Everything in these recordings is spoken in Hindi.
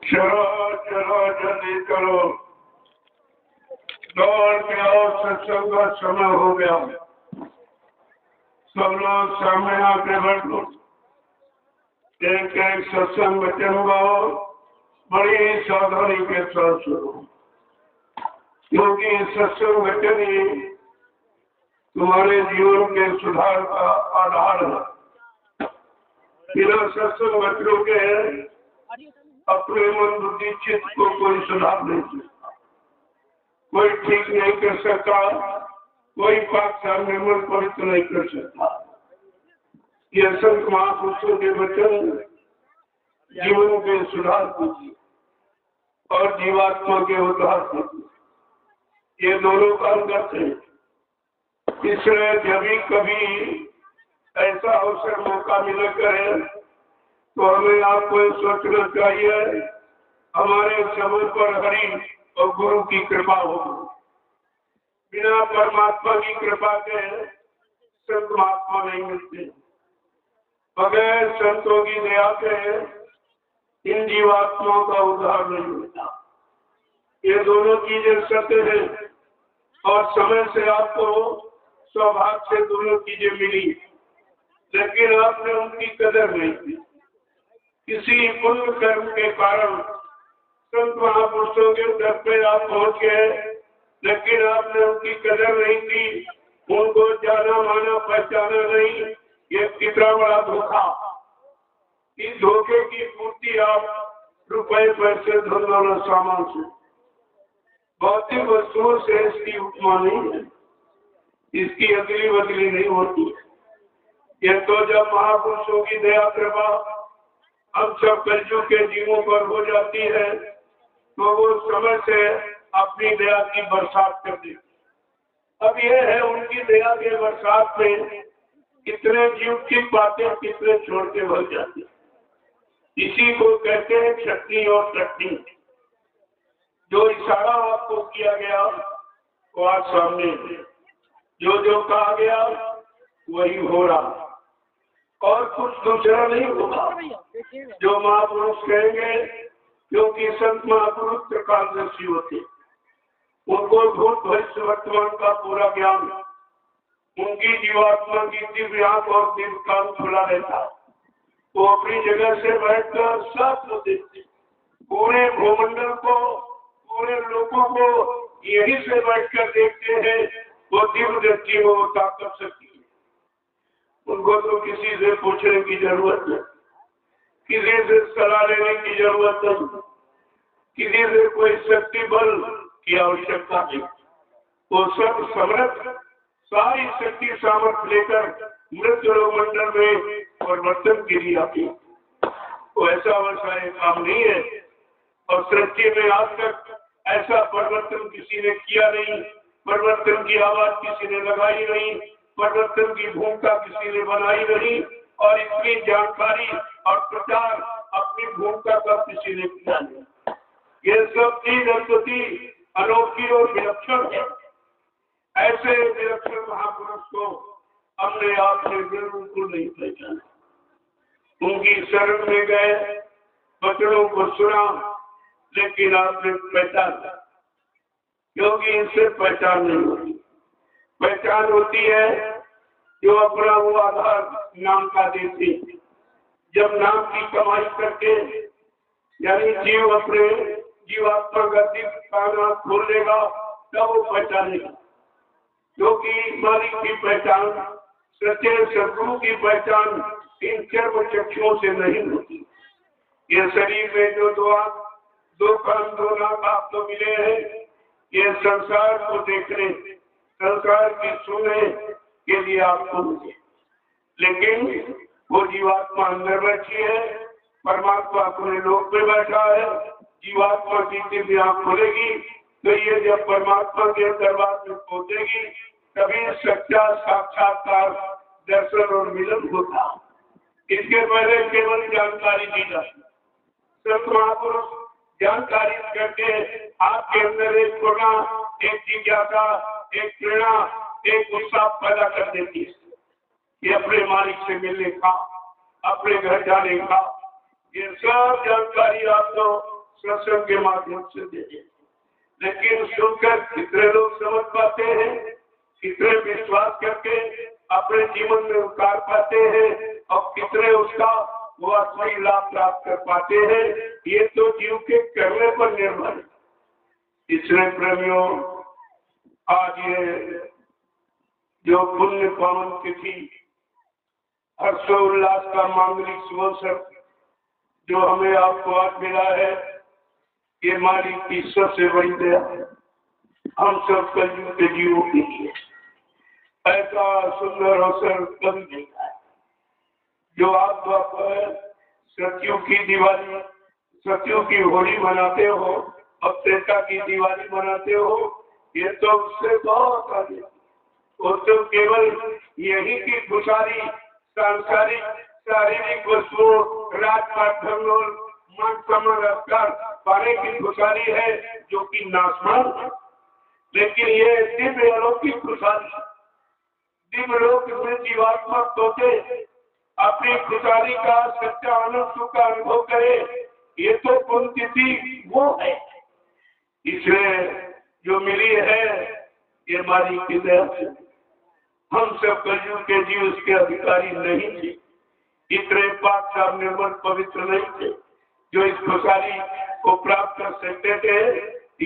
चलो चलो जल्दी करो, दौड़ के आओ, सत्संग का समय हो गया। सब लोग सामने आके बैठो, एक एक सत्संग वचन गाओ, बड़ी सावधानी के साथ सुनो, क्योंकि सत्संग वचन ही तुम्हारे जीवन के सुधार का आधार है। बिना सत्संग वचनों के अपने मन बुद्धि चित्त को कोई सुधार नहीं सकता, कोई ठीक नहीं कर सकता, कोई पाक सामने मन पवित्र नहीं कर सकता। ये संत महापुरुषों के वचन जीवन के सुधार कीजिए और जीवात्मा के उद्धार कीजिए, ये दोनों काम करते हैं। इसलिए जब भी कभी ऐसा अवसर मौका मिला करे तो हमें आपको सोचना चाहिए हमारे समय पर हरि और गुरु की कृपा हो। बिना परमात्मा की कृपा के संत महात्मा नहीं मिलते, बगैर संतों की दया के इन जीवात्माओं का उद्धार नहीं होता। ये दोनों चीजें सत्य है और समय से आपको सौभाग्य से दोनों चीजें मिली, लेकिन आपने उनकी कदर नहीं की। किसी पुण्य कर्म के कारण संत महापुरुषों के दर पे आप पहुंच गए, लेकिन आपने उनकी कदर नहीं की, उनको जाना माना पहचाना नहीं। ये कितना बड़ा धोखा। इस धोखे की पूर्ति आप रुपए पैसे धन सामान से, भौतिक वस्तुओं से इसकी उपमा नहीं है, इसकी अदली बदली नहीं होती। ये तो जब महापुरुषों की दया कृपा हम सब कलयुग के जीवों पर हो जाती है तो वो समय से अपनी दया की बरसात कर देती। अब ये है उनकी दया के बरसात में कितने जीव की बातें कितने छोड़ के भग जाते। इसी को कहते हैं छटनी और चटनी। जो इशारा आपको किया गया वो आज सामने है, जो जो कहा गया वही हो रहा और कुछ दूसरा नहीं होगा। जो महापुरुष कहेंगे, क्योंकि संत महापुरुष प्रकाशदर्शी होते, उनको भूत भविष्य वर्तमान का पूरा ज्ञान, उनकी जीवात्मा की दिव्य आंख और दिव्य कान खुला रहता। वो अपनी जगह से बैठकर सब को देखते, पूरे भूमंडल को, पूरे लोगों को यही से बैठकर देखते हैं। वो दिव्य दृष्टि में वो ताकत सकती है। उनको तो किसी से पूछने की जरूरत नहीं, किसी से सलाह लेने की जरूरत नहीं, किसी से कोई शक्ति बल की आवश्यकता नहीं। वो सब समर्थ सारी शक्ति सामर्थ्य लेकर मृत मंडल में परिवर्तन के लिए आती है। वो ऐसा वैसा एक काम नहीं है और सृष्टि में आज तक ऐसा परिवर्तन किसी ने किया नहीं। परिवर्तन की आवाज किसी ने लगाई नहीं, परिवर्तन की भूमिका किसी ने बनाई नहीं और इतनी जानकारी और प्रचार अपनी भूमिका का किसी ने किया नहीं। ये सब चीज अद्भुती अनोखी और विलक्षण है। ऐसे विलक्षण महापुरुष को हमने आपने बिल्कुल नहीं पहचाना। उनकी शरण में गए, वचनों को सुना, लेकिन आपने पहचाना, क्योंकि इनसे पहचान नहीं होती। पहचान होती है जो अपना वो आधार नाम का देती। जब नाम की कमाई करके यानी जीव अपने जीवात्मा का दिव्य कान खोल लेगा तब वो पहचानेगा, क्योंकि मालिक की पहचान, सच्चे सदगुरु की पहचान इन चर्म चक्षुओं से नहीं होती। ये शरीर में जो दो आंख, दो कान, दो नाक आपको मिले हैं, ये संसार को देखने, संसार की सुनने के लिए आपको मिले, लेकिन वो जीवात्मा अंदर बैठी है, परमात्मा अपने लोक में बैठा है। जीवात्मा की दिव्य आंख खुलेगी तो ये जब परमात्मा के दरबार में पहुंचेगी तभी सच्चा साक्षात्कार, दर्शन और मिलन होता। इसके पहले केवल जानकारी दी जाती। संत महापुरुष जानकारी करके आपके अंदर एक प्रेरणा, एक जिज्ञासा, एक प्रेरणा, एक उत्साह पैदा कर देती है कि अपने मालिक से मिलने का, अपने घर जाने का। ये सब जानकारी आपको सत्संग के माध्यम से दे देते, लेकिन सुनकर कितने लोग समझ पाते हैं, कितने विश्वास करके अपने जीवन में उतार पाते हैं और कितने उसका वास्तविक लाभ प्राप्त कर पाते हैं, ये तो जीव के करने पर निर्भर है। इसलिए प्रेमियों, आज ये जो पुण्य पावन तिथि, हर्षोल्लास का मांगलिक सुअवसर जो हमें आपको आज मिला है, ये मालिक की सबसे बड़ी दया है हम सब कलयुग के जीवों के लिए। ऐसा सुंदर अवसर कभी नहीं है जो आप द्वापर सत्युग की दिवाली, सत्युग की होली मनाते हो और त्रेता की दिवाली मनाते हो, ये तो उससे बहुत आगे। वो तो केवल यही की खुशहाली, सांसारिक शारीरिक वस्तुओं, राजपाट धनोल, मन समन रफ्तार पाने की खुशहाली है जो कि नाशवान है, लेकिन ये दिव्य अलौकिक खुशहाली, दिव्य लोक में जीवात्मा सोचे अपनी खुशहाली का सच्चा आनंद सुख का अनुभव करे, ये तो पुण्यतिथि वो है। इसलिए जो मिली है ये मालिक की दया से। हम सब कलयुग के जीव उसके अधिकारी नहीं थे, इतने पाक साहब निर्मल पवित्र नहीं थे जो इस खुशहाली को प्राप्त कर सकते थे।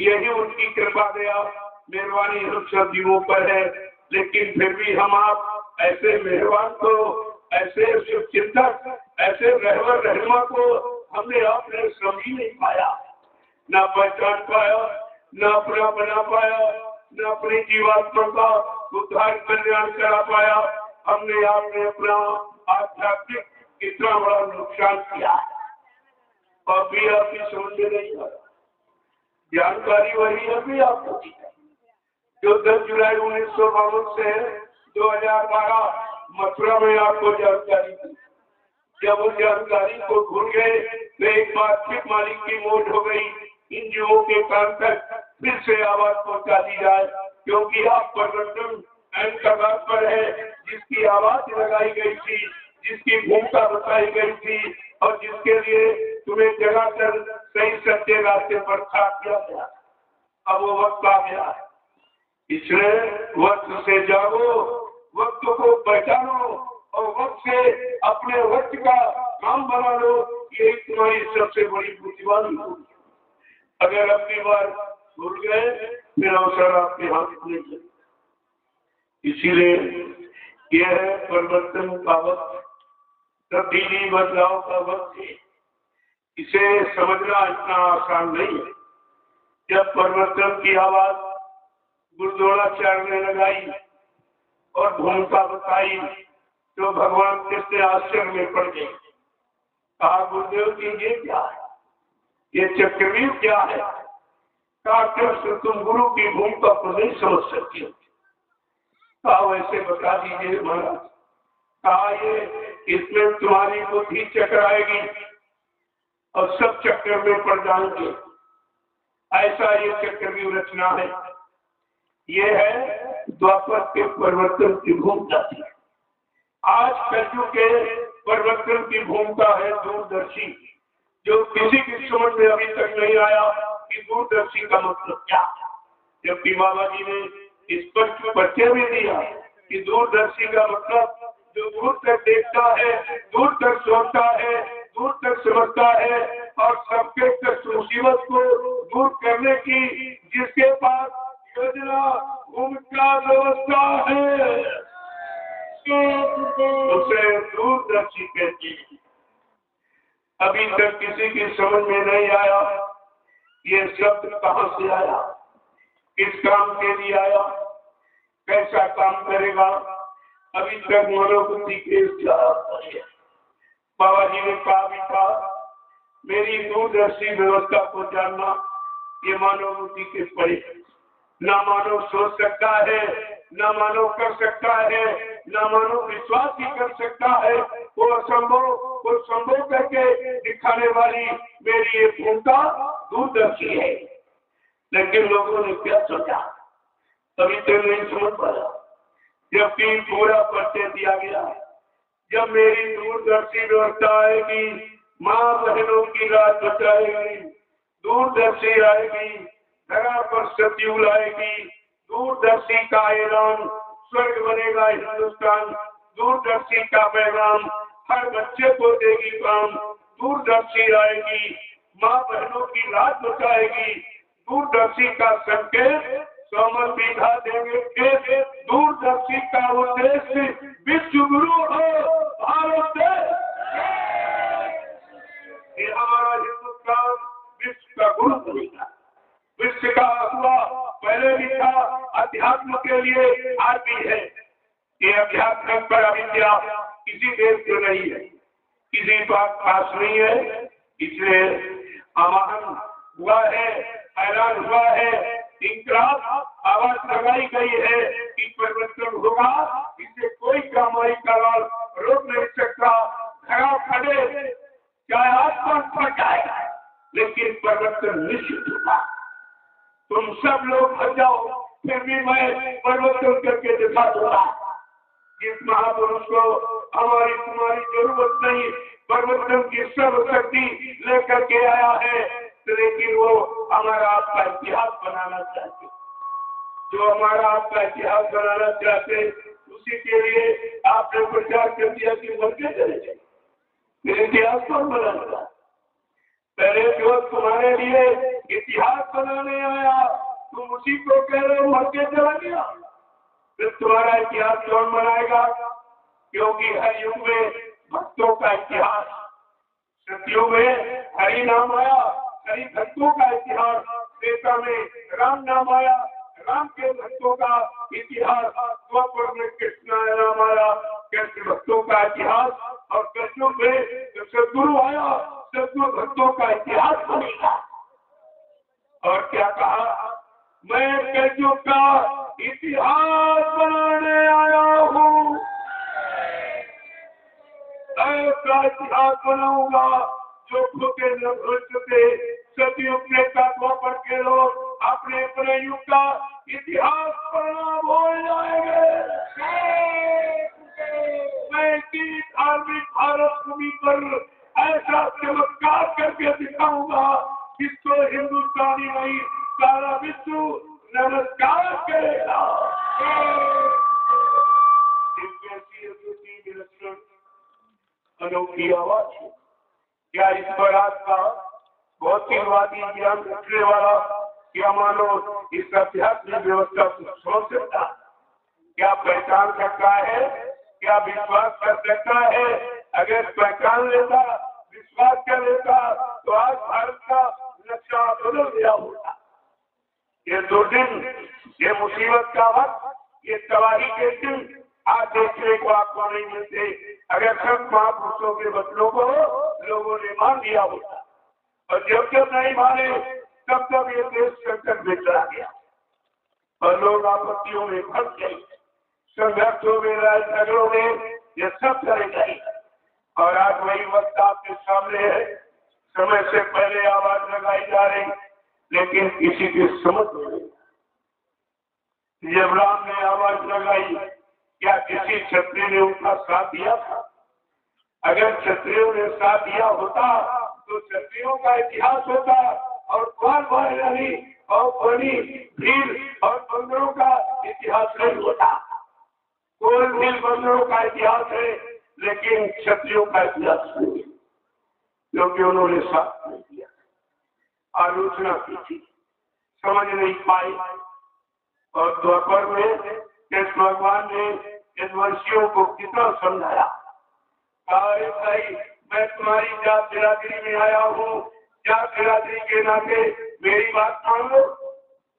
यही उनकी कृपा दया मेहरबानी हम सब जीवों पर है, लेकिन फिर भी हम आप ऐसे मेहरबान को, ऐसे शुभचिंतक, ऐसे रहबर रहमा को हमने आपने समझ नहीं पाया, न पहचान पाया, न अपना बना पाया, न अपनी जीवात्मा का उद्धार कल्याण करा पाया। हमने आपने अपना आध्यात्मिक कितना बड़ा नुकसान किया और भी आपकी समझ में नहीं आ रहा। जानकारी वही अभी आपको दी है जो 10 जुलाई 1952 से 2012 मथुरा में आपको जानकारी दी। जब उस जानकारी को भूल गए तो एक बार फिर मालिक की मोट हो गई, इन जीवों के कान तक फिर से आवाज पहुंचा दी जाए, क्योंकि आप परिवर्तन एन कगार पर है, जिसकी आवाज लगाई गई थी, जिसकी भूमिका बताई गई थी और जिसके लिए तुम्हें जगाकर सही सच्चे रास्ते पर खड़ा किया गया। अब वो वक्त आ गया है, इसलिए वक्त से जागो, वक्त को पहचानो और वक्त से अपने वक्त का काम बना लो। यही तुम्हारी सबसे बड़ी बुद्धिमानी होगी। अगर अपनी बार भूल गए फिर अवसर आपके हाथ में नहीं। इसीलिए यह है परिवर्तन का वक्त, तब्दीली बदलाव का वक्त है। इसे समझना इतना आसान नहीं है। जब परिवर्तन की आवाज गुरुद्रोणाचार्य ने लगाई और भूमिका बताई तो भगवान कृष्ण आश्चर्य में पड़ गए। कहा, गुरुदेव जी ये क्या है, ये चक्रव्यूह क्या है? कहा, कृष्ण तुम गुरु की भूमिका को नहीं समझ सकते। कहा, वैसे बता दीजिए महाराज। कहा, ये इसमें तुम्हारी बुद्धि चकराएगी और सब चक्कर में पड़ जाएंगे। ऐसा ये चक्रव्यूह रचना है। ये है द्वापर के परिवर्तन की भूमिका थी। आज कलयुग के परिवर्तन की भूमिका है दूरदर्शी, जो किसी की समझ में अभी तक नहीं आया कि दूरदर्शी का मतलब क्या है। जबकि बाबा जी ने इस पर परिचय भी दिया कि दूरदर्शी का मतलब जो दूर तक देखता है, दूर तक सोचता है, दूर तक समझता है और सबके कष्ट मुसीबत को दूर करने की जिसके पास योजना भूमिका व्यवस्था है उसे दूरदर्शी कहते हैं। अभी तक किसी की समझ में नहीं आया ये शब्द कहां से आया, किस काम के लिए आया, कैसा काम करेगा। अभी तक मनोबुद्धि के बाबा जी ने कहा भी था, मेरी दूरदर्शी व्यवस्था को जानना ये मानव बुद्धि के परे। न मानव सोच सकता है, न मानव कर सकता है, न मानव विश्वास ही कर सकता है। वो असंभव को संभव करके दिखाने वाली मेरी ये भूमिका दूरदर्शी है। लेकिन लोगों ने क्या सोचा, अभी तक नहीं समझ पाया। जबकि पूरा परिचय दिया गया, जब मेरी दूरदर्शी व्यवस्था आएगी, माँ बहनों की रात बचाएगी, दूरदर्शी आएगी, धरा पर सतयुग आएगी, दूरदर्शी का ऐलान, स्वर्ग बनेगा हिंदुस्तान, दूरदर्शी का पैगाम हर बच्चे को देगी काम, दूरदर्शी आएगी, माँ बहनों की लाज बचाएगी, दूरदर्शी का संकेत समर बीघा देंगे खेत, दूरदर्शी का उद्देश्य विश्व गुरु हो भारत देश। ये हमारा हिंदुस्तान विश्व का गुरु बनेगा, विश्व का हुआ पहले भी था, अध्यात्म के लिए आज भी है। ये अध्यात्म पर अविद्या किसी देश को नहीं है, किसी बात खास नहीं है, इसलिए आह्वान हुआ है, ऐलान हुआ है, इंकलाब आवाज लगाई गई है कि परिवर्तन होगा, इसे कोई कामाई का लाल रोक नहीं सकता। खड़ा खड़े चाहे आसमान फट जाएगा, लेकिन परिवर्तन निश्चित होगा। तुम सब लोग हट जाओ, फिर भी मैं परिवर्तन करके दिखा दूंगा। इस महापुरुष को हमारी तुम्हारी जरूरत नहीं, परिवर्तन की सर्वशक्ति लेकर के आया है, लेकिन वो हमारा आपका इतिहास बनाना चाहते, जो हमारा आपका इतिहास बनाना चाहते, उसी के लिए आपने प्रचार कर दिया कि मर के चले जाए, फिर इतिहास कौन बनाएगा? पहले जो तुम्हारे लिए इतिहास बनाने आया, तुम उसी को कह रहे हो मर के चला गया, फिर तुम्हारा इतिहास कौन बनाएगा? क्योंकि हर युग में भक्तों का इतिहास, सतयुग में हरि नाम आया, हरि भक्तों का इतिहास, त्रेता में राम नाम आया, राम के भक्तों का इतिहास, द्वापर में कृष्ण नाम आया, कृष्ण भक्तों का इतिहास, और कलयुग में सदगुरु आया, सदगुरु भक्तों का इतिहास बनेगा। और क्या कहा? मैं कलयुग का इतिहास बनाने आया हूँ, ऐसा इतिहास बनाऊंगा जो खुद न भूल सके। सतयुग के द्वापर के लोग अपने अपने युग का इतिहास पढ़ना भूल जाएंगे। मैं की धार्मिक भारत भूमि पर ऐसा चमत्कार करके दिखाऊंगा जिसको हिंदुस्तानी नहीं सारा विश्व नमस्कार करेगा। अनोखी आवाज, क्या इस पर आपका भौतिकवादी ज्ञान रखने वाला क्या मानो इस आध्यात्मिक व्यवस्था को सोच सकता, क्या पहचान सकता है, क्या विश्वास कर सकता है? अगर पहचान लेता, विश्वास कर लेता, तो आज भारत का नक्शा बदल गया होता। ये 2 दिन, ये मुसीबत का वक्त, ये तबाही के दिन आज देखने को आपको नहीं मिलते। अगर सब महापुरुषों के वचनों को लोगों ने मान लिया होता, और जब जब नहीं माने तब तब ये देश संकट में चला गया और लोग आपत्तियों में फंस गए, संघर्षों में, झगड़ों में, ये सब चले गए। और आज वही वक्त आपके सामने है, समय से पहले आवाज लगाई जा रही, लेकिन किसी की समझ नहीं। जब राम ने आवाज लगाई, क्या किसी क्षत्रिय ने उनका साथ दिया था? अगर क्षत्रियों ने साथ दिया होता तो क्षत्रियों का इतिहास होता, और कौन भाई और बनी भील और बंदरों का इतिहास नहीं होता। कौन भील बंदरों का इतिहास है, लेकिन क्षत्रियों का इतिहास नहीं, क्योंकि उन्होंने साथ नहीं दिया, आलोचना की थी, समझ नहीं पाई। और द्वापर में कृष्ण भगवान ने यदुवंशियों को कितना समझाया, अरे भाई मैं तुम्हारी जात बिरादरी में आया हूँ, जात बिरादरी के नाते मेरी बात मान लो।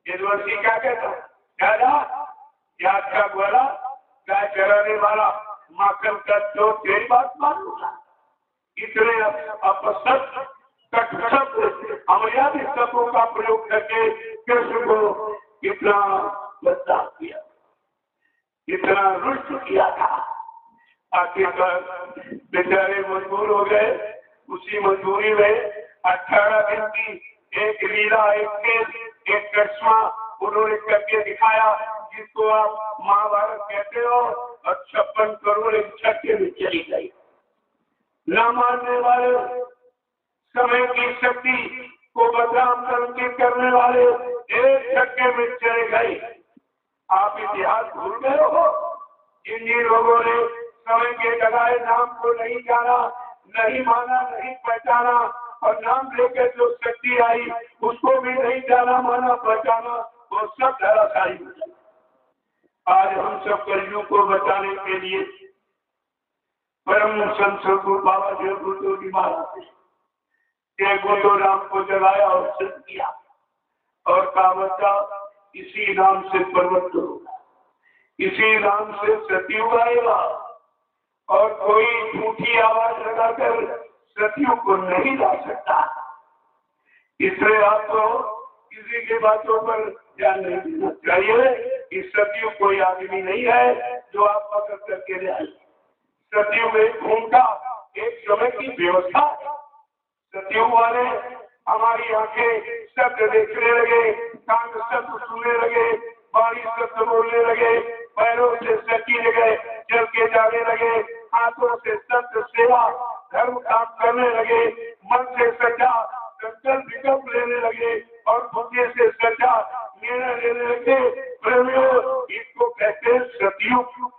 यदुवंशी क्या कहता, क्या क्या बोला, क्या चराने वाला माखन का तो तेरी बात मान लूंगा। इतने अपशब्द कटशब्द अमर्यादित शब्दों का प्रयोग करके कृष्ण को कितना बदलाव किया, कितना रुष्ट किया था। आखिरकार बेचारे मजबूर हो गए। उसी मजबूरी में 18 दिन की एक लीला, एक खेल, एक करिश्मा उन्होंने करके दिखाया, जिसको आप महाभारत कहते हो। और 56 करोड़ एक छक्के में चली गई। न मानने वाले समय की शक्ति को बदनाम करने वाले एक झटके में चले गए। आप इतिहास भूल गए हो। जिन लोगों ने समय के लगाए नाम को नहीं जाना, नहीं माना, नहीं पहचाना और नाम लेकर जो शक्ति आई उसको भी नहीं जाना, माना, पहचाना, वो सब धराशायी। आज हम सब कलियुग को बचाने के लिए परम संत सद्गुरु बाबा जी गुरुदेव जी महाराज ने गुरु नाम को जलाया और सिद्ध किया और कहा बच्चा इसी नाम से पर्वत होगा, इसी नाम से सतयुग आएगा और कोई झूठी आवाज लगाकर सतयुग को नहीं ला सकता। इसलिए आपको किसी की बातों पर ध्यान नहीं देना चाहिए। इस सतयुग कोई आदमी नहीं है जो आप पकड़ करके ले आए। सतयुग एक घूमता एक समय की व्यवस्था। सतयुग वाले हमारी आंखें शब्द देखने लगे, कान शब्द सुनने लगे, बारी शब्द बोलने लगे, पैरों से सकीले गए, चल के जाने लगे, हाथों से सत्य सेवा धर्म काम करने लगे, मन से सच्चा संकल्प विकल्प लेने लगे और बुद्धि से सच्चा निर्णय लेने लगे। प्रेमियों, इसको कहते हैं सतयुग।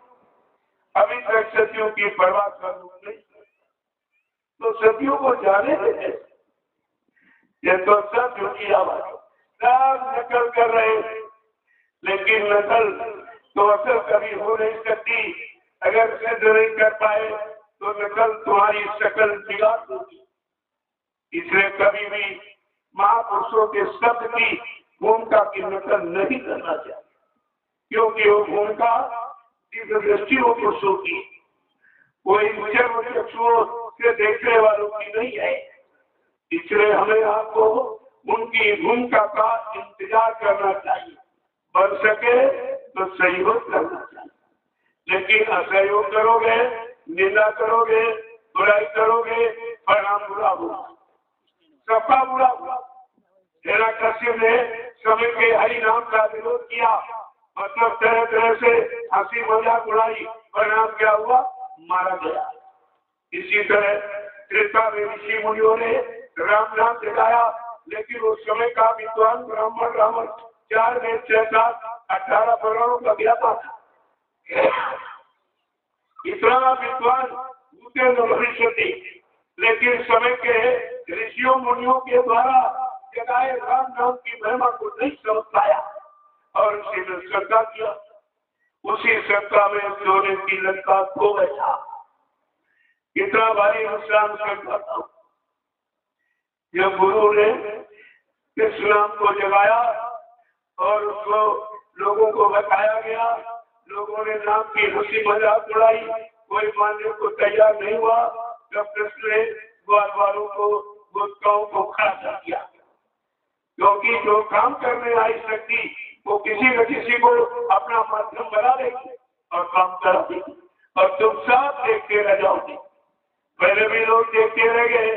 अभी तक सतयुग की परवाह करना नहीं, तो सतयुग को जाने देते। ये तो सब झूठी आवाज, सब नकल कर रहे हैं, लेकिन नकल तो असल कभी हो नहीं सकती। अगर सिद्ध नहीं कर पाए तो नकल तुम्हारी शकल बिगाड़ देगी। इसलिए कभी भी महापुरुषों के शब्द की भूमिका की नकल नहीं करना चाहिए, क्योंकि वो भूमिका दिव्य दृष्टि हो पुरुषों की, कोई चक्षुओं से देखने वालों की नहीं है। इसलिए हमें आपको उनकी भूमिका का इंतजार करना चाहिए। बन सके तो सहयोग करना चाहिए, लेकिन असहयोग करोगे, निंदा करोगे, बुराई करोगे, परिणाम बुरा होगा, सबका बुरा होगा। हिरण्यकश्यप ने समय के हरि नाम का विरोध किया, मतलब तरह तरह से हंसी मजाक उड़ाई, परिणाम क्या हुआ? मारा गया। इसी तरह त्रेता में ऋषि मुनियों ने राम नाम जगाया, लेकिन उस समय का विद्वान ब्राह्मण रावण 4 में 6 7 18 पुराणों का व्यापा था। इतना विद्वान भविष्य थे, लेकिन समय के ऋषियों मुनियों के द्वारा जगाए राम नाम की महिमा को नहीं समझ पाया और उसी ने श्रद्धा किया। उसी श्रद्धा में सोने की लंका खो बैठा। इतना भारी नुकसान करता था। जब गुरु ने कृष्ण नाम को जगाया और उसको लोगों को बताया गया, लोगों ने नाम की हंसी मजाक उड़ाई, कोई मानने को तैयार नहीं हुआ। जब कृष्ण ने ग्वाल वालों को, गोपिकाओं को खड़ा कर दिया, क्योंकि जो काम करने आई शक्ति वो किसी न किसी को अपना माध्यम बना देगी और काम करा देगी, और तुम सब देखते रह जाओगे। पहले भी लोग देखते रह गए,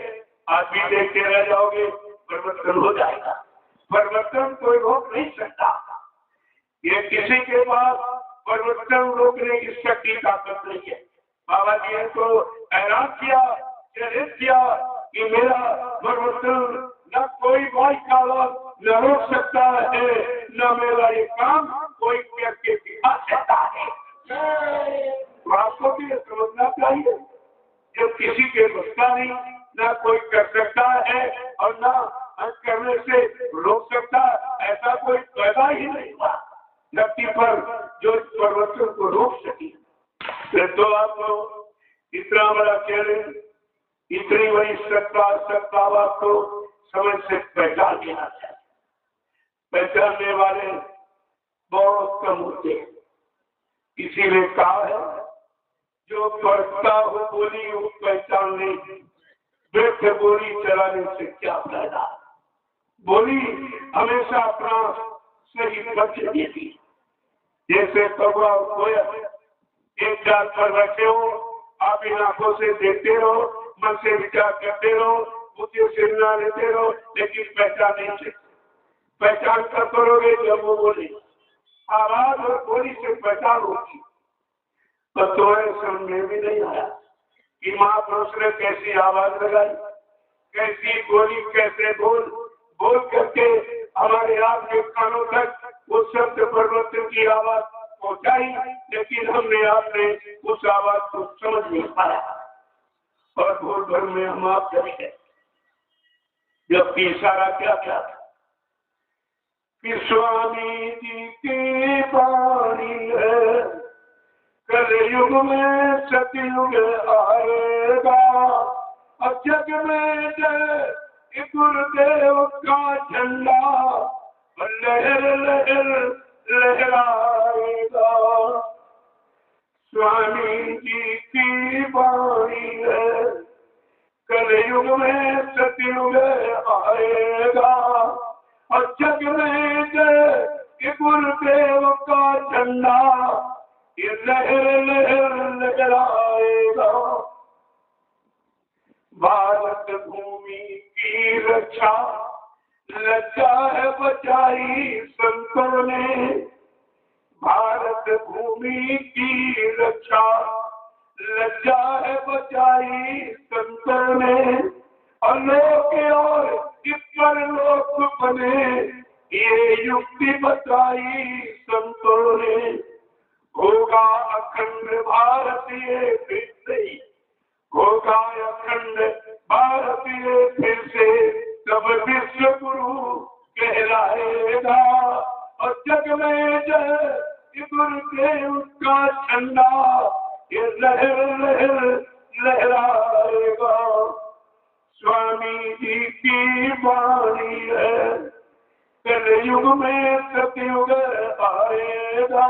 आज भी देखते रह जाओगे। परिवर्तन हो जाएगा। परिवर्तन कोई रोक नहीं सकता। ये किसी के पास परिवर्तन रोकने की शक्ति ताकत नहीं है। बाबा जी ने तो हैरान किया, चैलेंज किया कि मेरा परिवर्तन न कोई बाई काला न रोक सकता है, न मेरा ये काम कोई करके दिखा सकता है। आपको भी ये समझना चाहिए, जब किसी के बसता नहीं, न कोई कर सकता है और न करने से रोक सकता, ऐसा कोई पैदा ही नहीं हुआ धरती पर जो परिवर्तन को रोक सके। तो आपको इतना बड़ा चैलेंज, इतनी बड़ी सत्ता को समय से पहचान लेना चाहिए। पहचानने वाले बहुत कम होते हैं। इसीलिए कहा है, जो पढ़ता हो बोली वो पहचान नहीं, व्यर्थ बोली चलाने से क्या फायदा। बोली हमेशा अपना सही पक्ष देती। जैसे कौवा और कोयल एक जाल पर बैठे हो, आप इन आंखों से देखते रहो, मन से विचार करते रहो, बुद्धि से निर्णय लेते रहो, लेकिन पहचान नहीं सकते। पहचान कर करोगे जब वो बोली, आवाज और बोली से पहचान होगी। तो तुम्हें समझ में भी नहीं आया कि महापुरुष ने कैसी आवाज लगाई, कैसी बोली, कैसे बोल, बोल करके हमारे आपके कानों तक उस शब्द परिवर्तन की आवाज पहुंचाई, लेकिन हमने आपने उस आवाज को समझ नहीं पाया और भूल भर में हम आप चले गए। जबकि इशारा क्या क्या था कि स्वामी जी की वाणी है, कलयुग में सतयुग आएगा, और जग में जय गुरुदेव का झंडा लहर लहर लहराएगा। स्वामी जी की वाणी है, कलयुग में सतयुग आएगा, और जग में जय गुरुदेव का झंडा ये लहर लहर लहराएगा। भारत भूमि की रक्षा लज्जा है बचाई संतों ने, भारत भूमि की रक्षा लज्जा है बचाई संतों ने, और लोक और ईश्वर लोक बने ये युक्ति बताई संतों ने। होगा अखंड भारतीय फिर से, होगा अखंड भारतीय फिर से, तब विश्व गुरु कहलाएगा, और जग में जय गुरुदेव का झंडा ये लहर लहर लहराएगा। स्वामी जी की वाणी है, कलयुग में सतयुग आएगा,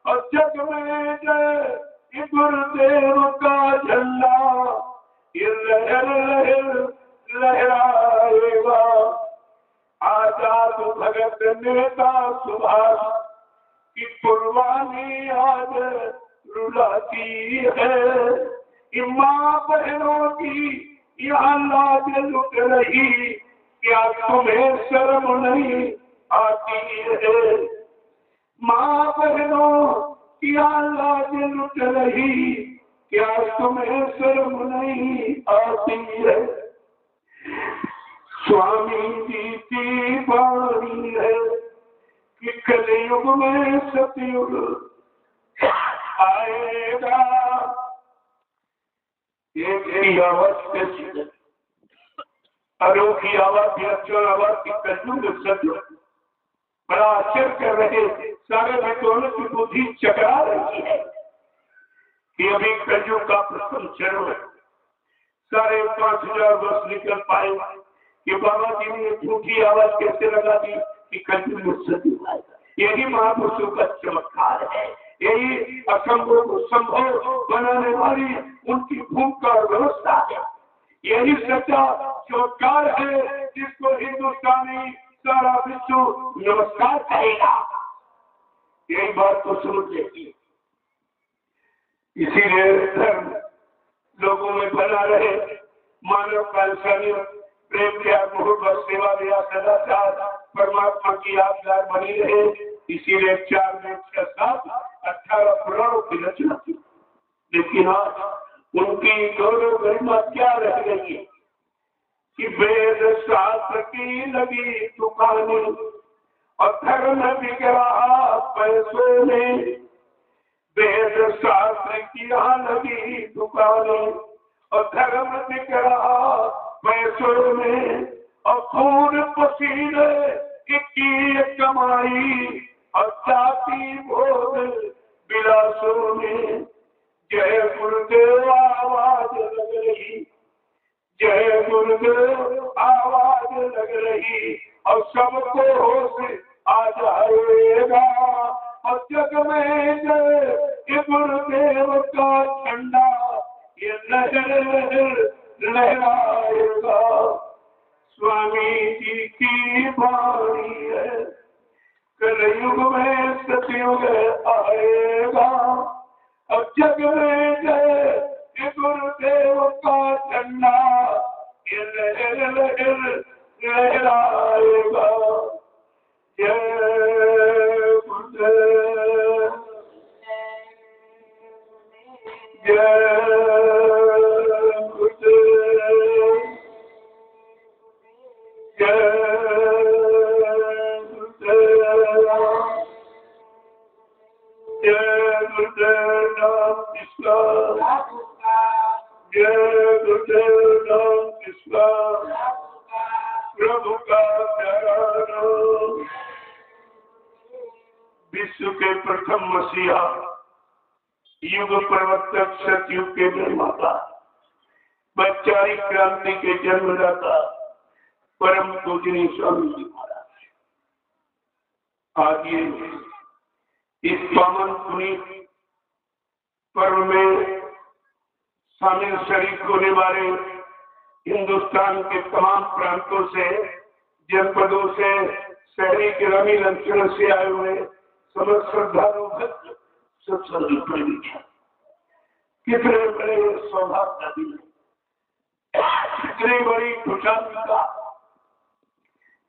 और जग में जय गुरुदेव का झंडा ये लहर लहर लहराएगा। आजाद भगत नेता सुभाष की कुर्बानी आज रुलाती है, माँ बहनों की यहाँ लाज लुट रही, क्या तुम्हें शर्म नहीं आती है। माँ बहनों की यहाँ लाज लुट रही, क्या तुम्हें शर्म नहीं आती है। स्वामी जी की वाणी है कि कलयुग में सतयुग आएगा। एक आवाज अनोखी आवाज आवाज की कलयुग सतयुग बड़ा आश्चर्य कर रहे थे। सारे भक्तों की बुद्धि चकरा रही है कि अभी कलयुग का प्रथम चरण है। सारे 5000 वर्ष निकल पाए कि बाबा जी ने झूठी आवाज कैसे लगा दी कि कलयुग में सतयुग आएगा। यही महापुरुषों का चमत्कार है, यही असंभव को संभव बनाने वाली उनकी भूख का व्यवस्था है। यही सच्चा चमत्कार है जिसको हिंदुस्तानी सारा विश्व नमस्कार करेगा। यही बात को समझ लेगी। इसीलिए धर्म लोगों में बना रहे, मानव का इंसानियत, प्रेम त्याग, मोहब्बत, सेवा दया, सदाचार, परमात्मा की यादगार बनी रहे। इसीलिए 4 में 6 7 18 पुराणों की रचना की। लेकिन आज उनकी गौरव गरिमा क्या रह गई है कि वेद शास्त्र की लगी दुकानें और धर्म बिगड़ा पैसों में। वेद शास्त्र की यहाँ लगी दुकानें और धर्म बिगड़ा पैसों में, और खून पसीने की कमाई और जाति भोग विलासों में। जय गुरुदेव आवाज लग रही, जय गुरुदेव आवाज लग रही, और सबको होश आ जाएगा, और जग में जय गुरुदेव का झंडा ये लहर लहराएगा। स्वामी जी की वाणी है, कलयुग में सतयुग आएगा, और जग में जय गुरुदेव का झंडा ये लहर लहर लहराएगा। जय गुरुदेव, जय गुरुदेव, जय का प्रभु का प्यारा, विश्व के प्रथम मसीहा, युग प्रवर्तक, सतयुग के निर्माता, वैचारिक क्रांति के जन्मदाता, परम पूजनीय स्वामी जी महाराज, आज ये इस पावन पुनीत पर्व में शामिल शरीक होने वाले हिंदुस्तान के तमाम प्रांतों से, जनपदों से, शहरी ग्रामीण अंचलों से आए हुए समस्त श्रद्धालु भक्त सत्संगी प्रेमी हैं। कितने बड़े सौभाग्य का दिन, कितनी बड़ी खुशहाली का,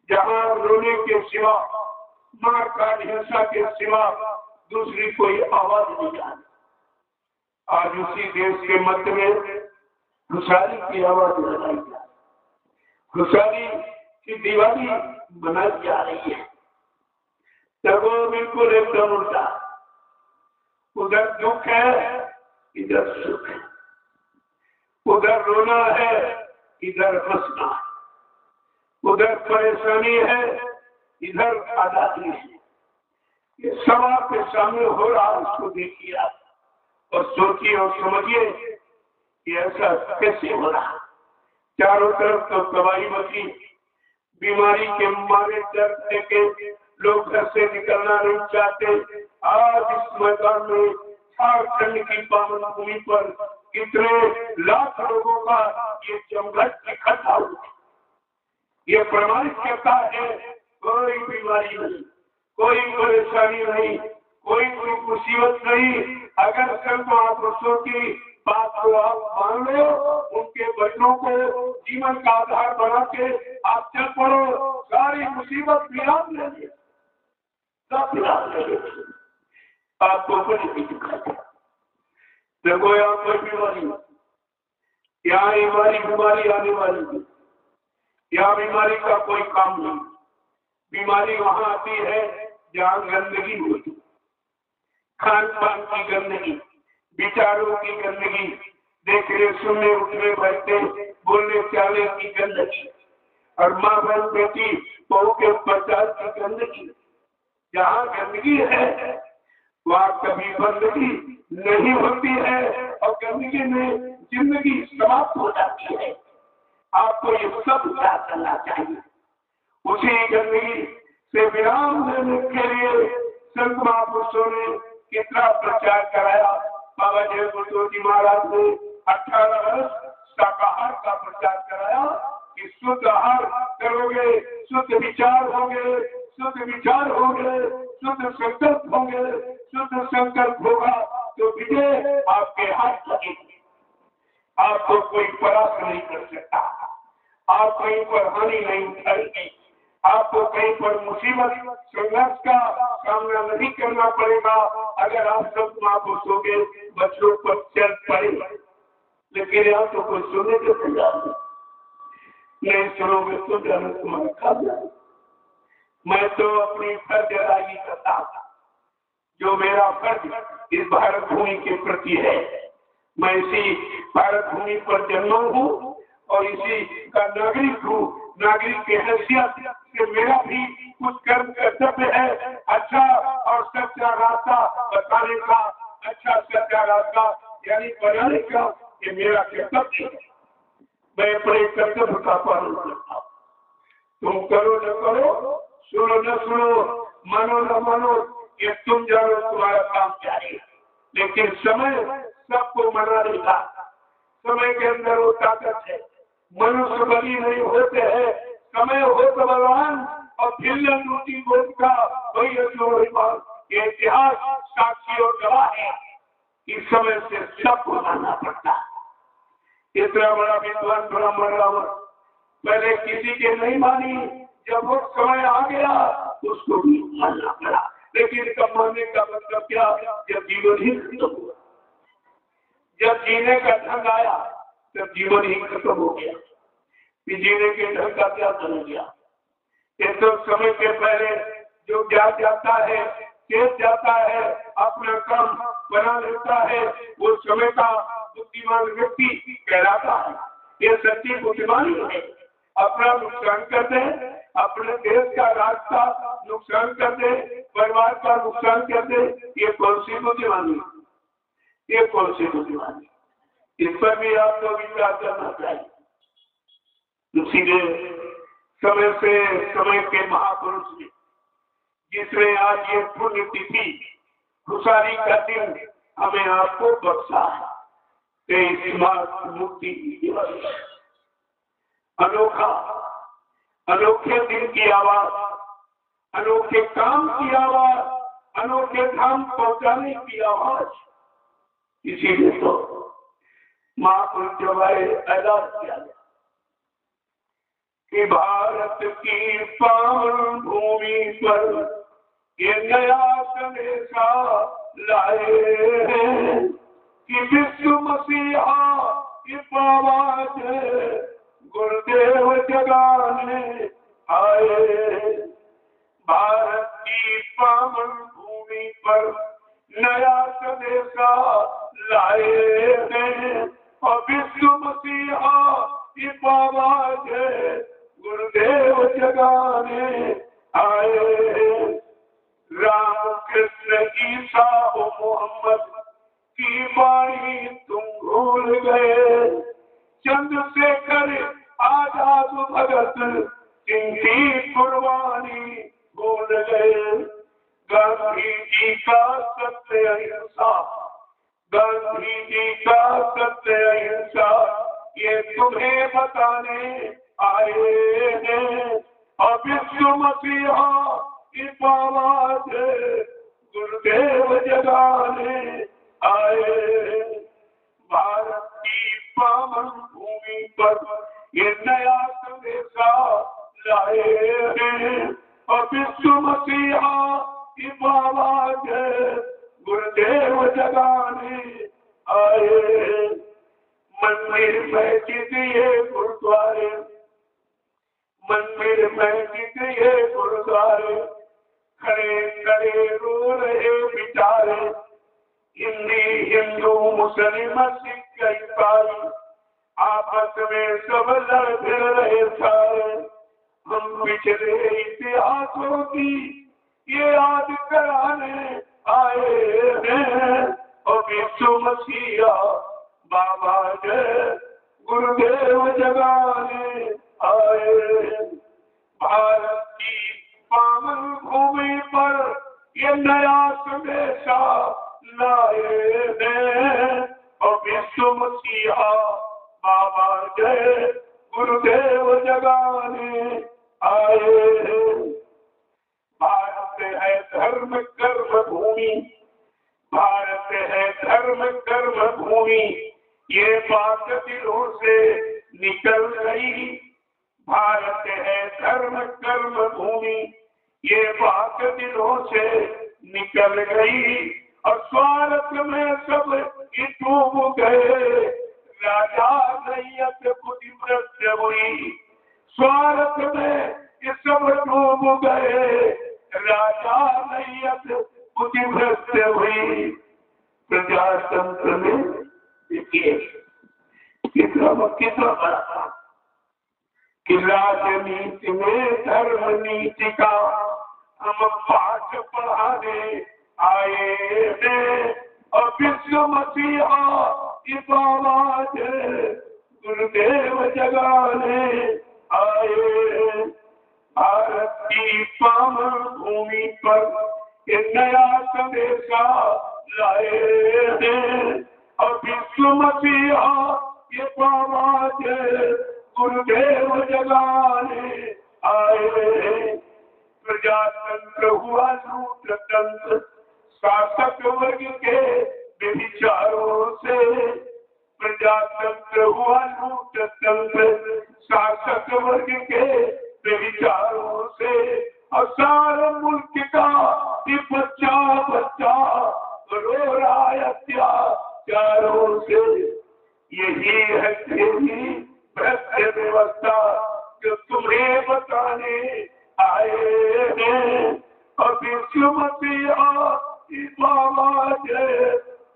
जहाँ रोने के सिवा, मार काट हिंसा के सिवा दूसरी कोई आवाज नहीं आती। आज उसी देश के मध्य में खुशहाली की आवाज लगाई जा रही, खुशहाली की दिवाली बनाई जा रही है। तब वो बिल्कुल एकदम उल्टा, उधर दुख है, इधर सुख है, उधर रोना है, इधर हंसना है, उधर परेशानी है, इधर आजादी है। ये सब आपके सामने हो रहा, उसको देखिए आप और सोचिए और समझिए कि ऐसा कैसे हो रहा। चारों तरफ तो तबाही मची, बीमारी के मारे डरते के लोग घर से निकलना नहीं चाहते। आज इस मैदान में झारखंड की पावन भूमि पर कितने लाख लोगों का ये जमघट इकट्ठा हुआ, ये प्रमाणित करता है कोई बीमारी नहीं, कोई परेशानी नहीं, कोई मुसीबत नहीं। अगर संत महापुरुषों की बात को आप मान लो, उनके वचनों को जीवन का आधार बना के आप चल पड़ो, सारी मुसीबत विराम लेंगे, सब विराम लेंगे। आपको कुछ भी दिखाते देखो, यहाँ कोई बीमारी नहीं, यहाँ बीमारी आने वाली है, यहाँ बीमारी का कोई काम नहीं। बीमारी वहां आती है जहाँ गंदगी होती, खान पान की गंदगी, विचारों की गंदगी, देखने सुनने उठने बैठने बोलने चालने की गंदगी, और माँ बहन बेटी बहू के प्रचार की गंदगी। जहाँ गंदगी है वहाँ कभी बंदगी नहीं होती है, और गंदगी में जिंदगी समाप्त हो जाती है। आपको ये सब याद करना चाहिए। उसी गंदगी से विराम लेने के लिए संत महापुरुषों ने कितना प्रचार कराया। बाबा जय गुरु जी महाराज ने 18 वर्ष शाकाहार का प्रचार कराया कि शुद्ध आहार करोगे, शुद्ध विचार होंगे, शुद्ध विचार होंगे, शुद्ध संकल्प होंगे, शुद्ध संकल्प होगा तो विजय आपके हाथ लगेगी। आपको कोई परास्त नहीं कर सकता, आप कहीं पर हानि नहीं उठाएगी, आपको कहीं पर मुसीबत संघर्ष का सामना नहीं करना पड़ेगा अगर आप सब महापुरुषों के बच्चों पर चल पड़े। लेकिन यहाँ तो कोई सुनने के तैयार नहीं, सुनोगे तो जाने तुम्हारा खा जाए। मैं तो अपनी फर्ज अदायगी करता था, जो मेरा फर्ज इस भारत भूमि के प्रति है। मैं इसी भारत भूमि पर जन्मा हूँ और इसी का नागरिक हूँ। नागरिक की हैसियत से मेरा भी कुछ कर्म कर्तव्य है, अच्छा और सच्चा रास्ता बताने का, अच्छा सच्चा रास्ता यानी बनाने का, ये मेरा कर्तव्य है। मैं अपने कर्तव्य का पालन करता हूँ। तुम करो न करो, सुनो न सुनो, मानो न मानो, ये तुम जानो, तुम्हारा काम जारी है। लेकिन समय सबको मना देगा, समय के अंदर वो ताकत है। मनुष्य बली नहीं होते हैं, समय हो तो बलवान और फिल्म रोटी बोध का वही ये इतिहास साक्षी और गवाह है। इस समय से सबको मानना पड़ता है। इतना बड़ा विद्वान ब्राह्मण रावण पहले किसी के नहीं मानी, जब वो समय आ गया उसको भी मानना पड़ा। लेकिन कब मानने का मतलब क्या, जब जीवन ही खत्म हुआ, जब जीने का ढंग आया तब जीवन ही खत्म हो गया। जीने के ढंग का क्या बन गया। ये तो समय के पहले जो जाता है, चेत जाता है, अपना काम बना लेता है, वो समय का बुद्धिमान व्यक्ति कहलाता है। ये सच्ची बुद्धिमानी है। अपना नुकसान कर दे, अपने देश का रास्ता नुकसान कर दे, परिवार का नुकसान कर दे, ये कौन सी बुद्धिमानी? ये कौन सी बुद्धिमानी? इस पर भी आपको विचार करना चाहिए। इसीलिए समय से समय के महापुरुष ने, जिसने आज ये पुण्य तिथि खुशहाली का दिन हमें आपको बख्शा है, 23 मार्च मुक्ति दिवस, अनोखा, अनोखे दिन की आवाज, अनोखे काम की आवाज, अनोखे धाम पहुंचाने की आवाज। इसीलिए तो महापुरुष जब आए ऐलान किया गया कि भारत की पावन भूमि पर ये नया संदेशा लाए कि विश्व मसीहा की आवाज गुरुदेव जगाने आए। भारत की पावन भूमि पर नया संदेशा लाए हैं और विश्व मसीहा की आवाज गुरुदेव जगाने आए। राम कृष्ण ईसा और मोहम्मद की वाणी तुम भूल गए, चंद्रशेखर आजाद भगत सिंह की कुर्बानी भूल गए। गांधी जी का सत्य अहिंसा, गांधी जी का सत्य अहिंसा ये तुम्हें बताने आए हैं और विश्व मसीहा की आवाज गुरुदेव जगाने आए। भारत की पावन भूमि पर ये नया संदेशा लाए हैं और विश्व मसीहा की आवाज गुरुदेव जगाने आए। मंदिर मस्जिद ये गुरुद्वारे, मंदिर मस्जिद ये गुरुद्वारे खड़े खड़े रो रहे बेचारे। हिंदी हिंदू मुस्लिम सिख ईसाई आपस में सब लड़ फिर रहे सारे। हम पिछले इतिहासों की ये याद कराने आए हैं और विश्व मसीहा बाबा जय गुरुदेव जगाने आए। भारत की पावन भूमि पर ये नया संदेशा लाए हैं और विश्व मसीहा बाबा जय गुरुदेव जगाने आए। भारत है धर्म कर्म भूमि, भारत है धर्म कर्म भूमि ये बात दिलों से निकल गई। भारत है धर्म कर्म भूमि ये बात दिलों से निकल गई और स्वार्थ में सब डूब गए। राजा नैयत बुद्धि भ्रष्ट हुई, स्वार्थ में ये सब डूब गए। राजा नैयत बुद्धि भ्रष्ट हुई। प्रजातंत्र में देखिए कितना बड़ा था कि राजनीति में धर्म नीति का हम पाठ पढ़ाने आए हैं और विश्व मसीहा की आवाज गुरुदेव जगाने आए। भारत की पावन भूमि पर ये नया संदेशा लाए हैं और विश्व मसीहा ये आवाज गुरुदेव जगाने आए। प्रजातंत्र हुआ लूटतंत्र शासक वर्ग के व्यभिचारों से। प्रजातंत्र हुआ लूटतंत्र शासक वर्ग के व्यभिचारों से और सारे मुल्क का बच्चा बच्चा रो रहा है अत्याचारों से। यही है तेरी भ्रष्ट व्यवस्था जो तुम्हें बताने आए हैं और विश्व मसीहा की आवाज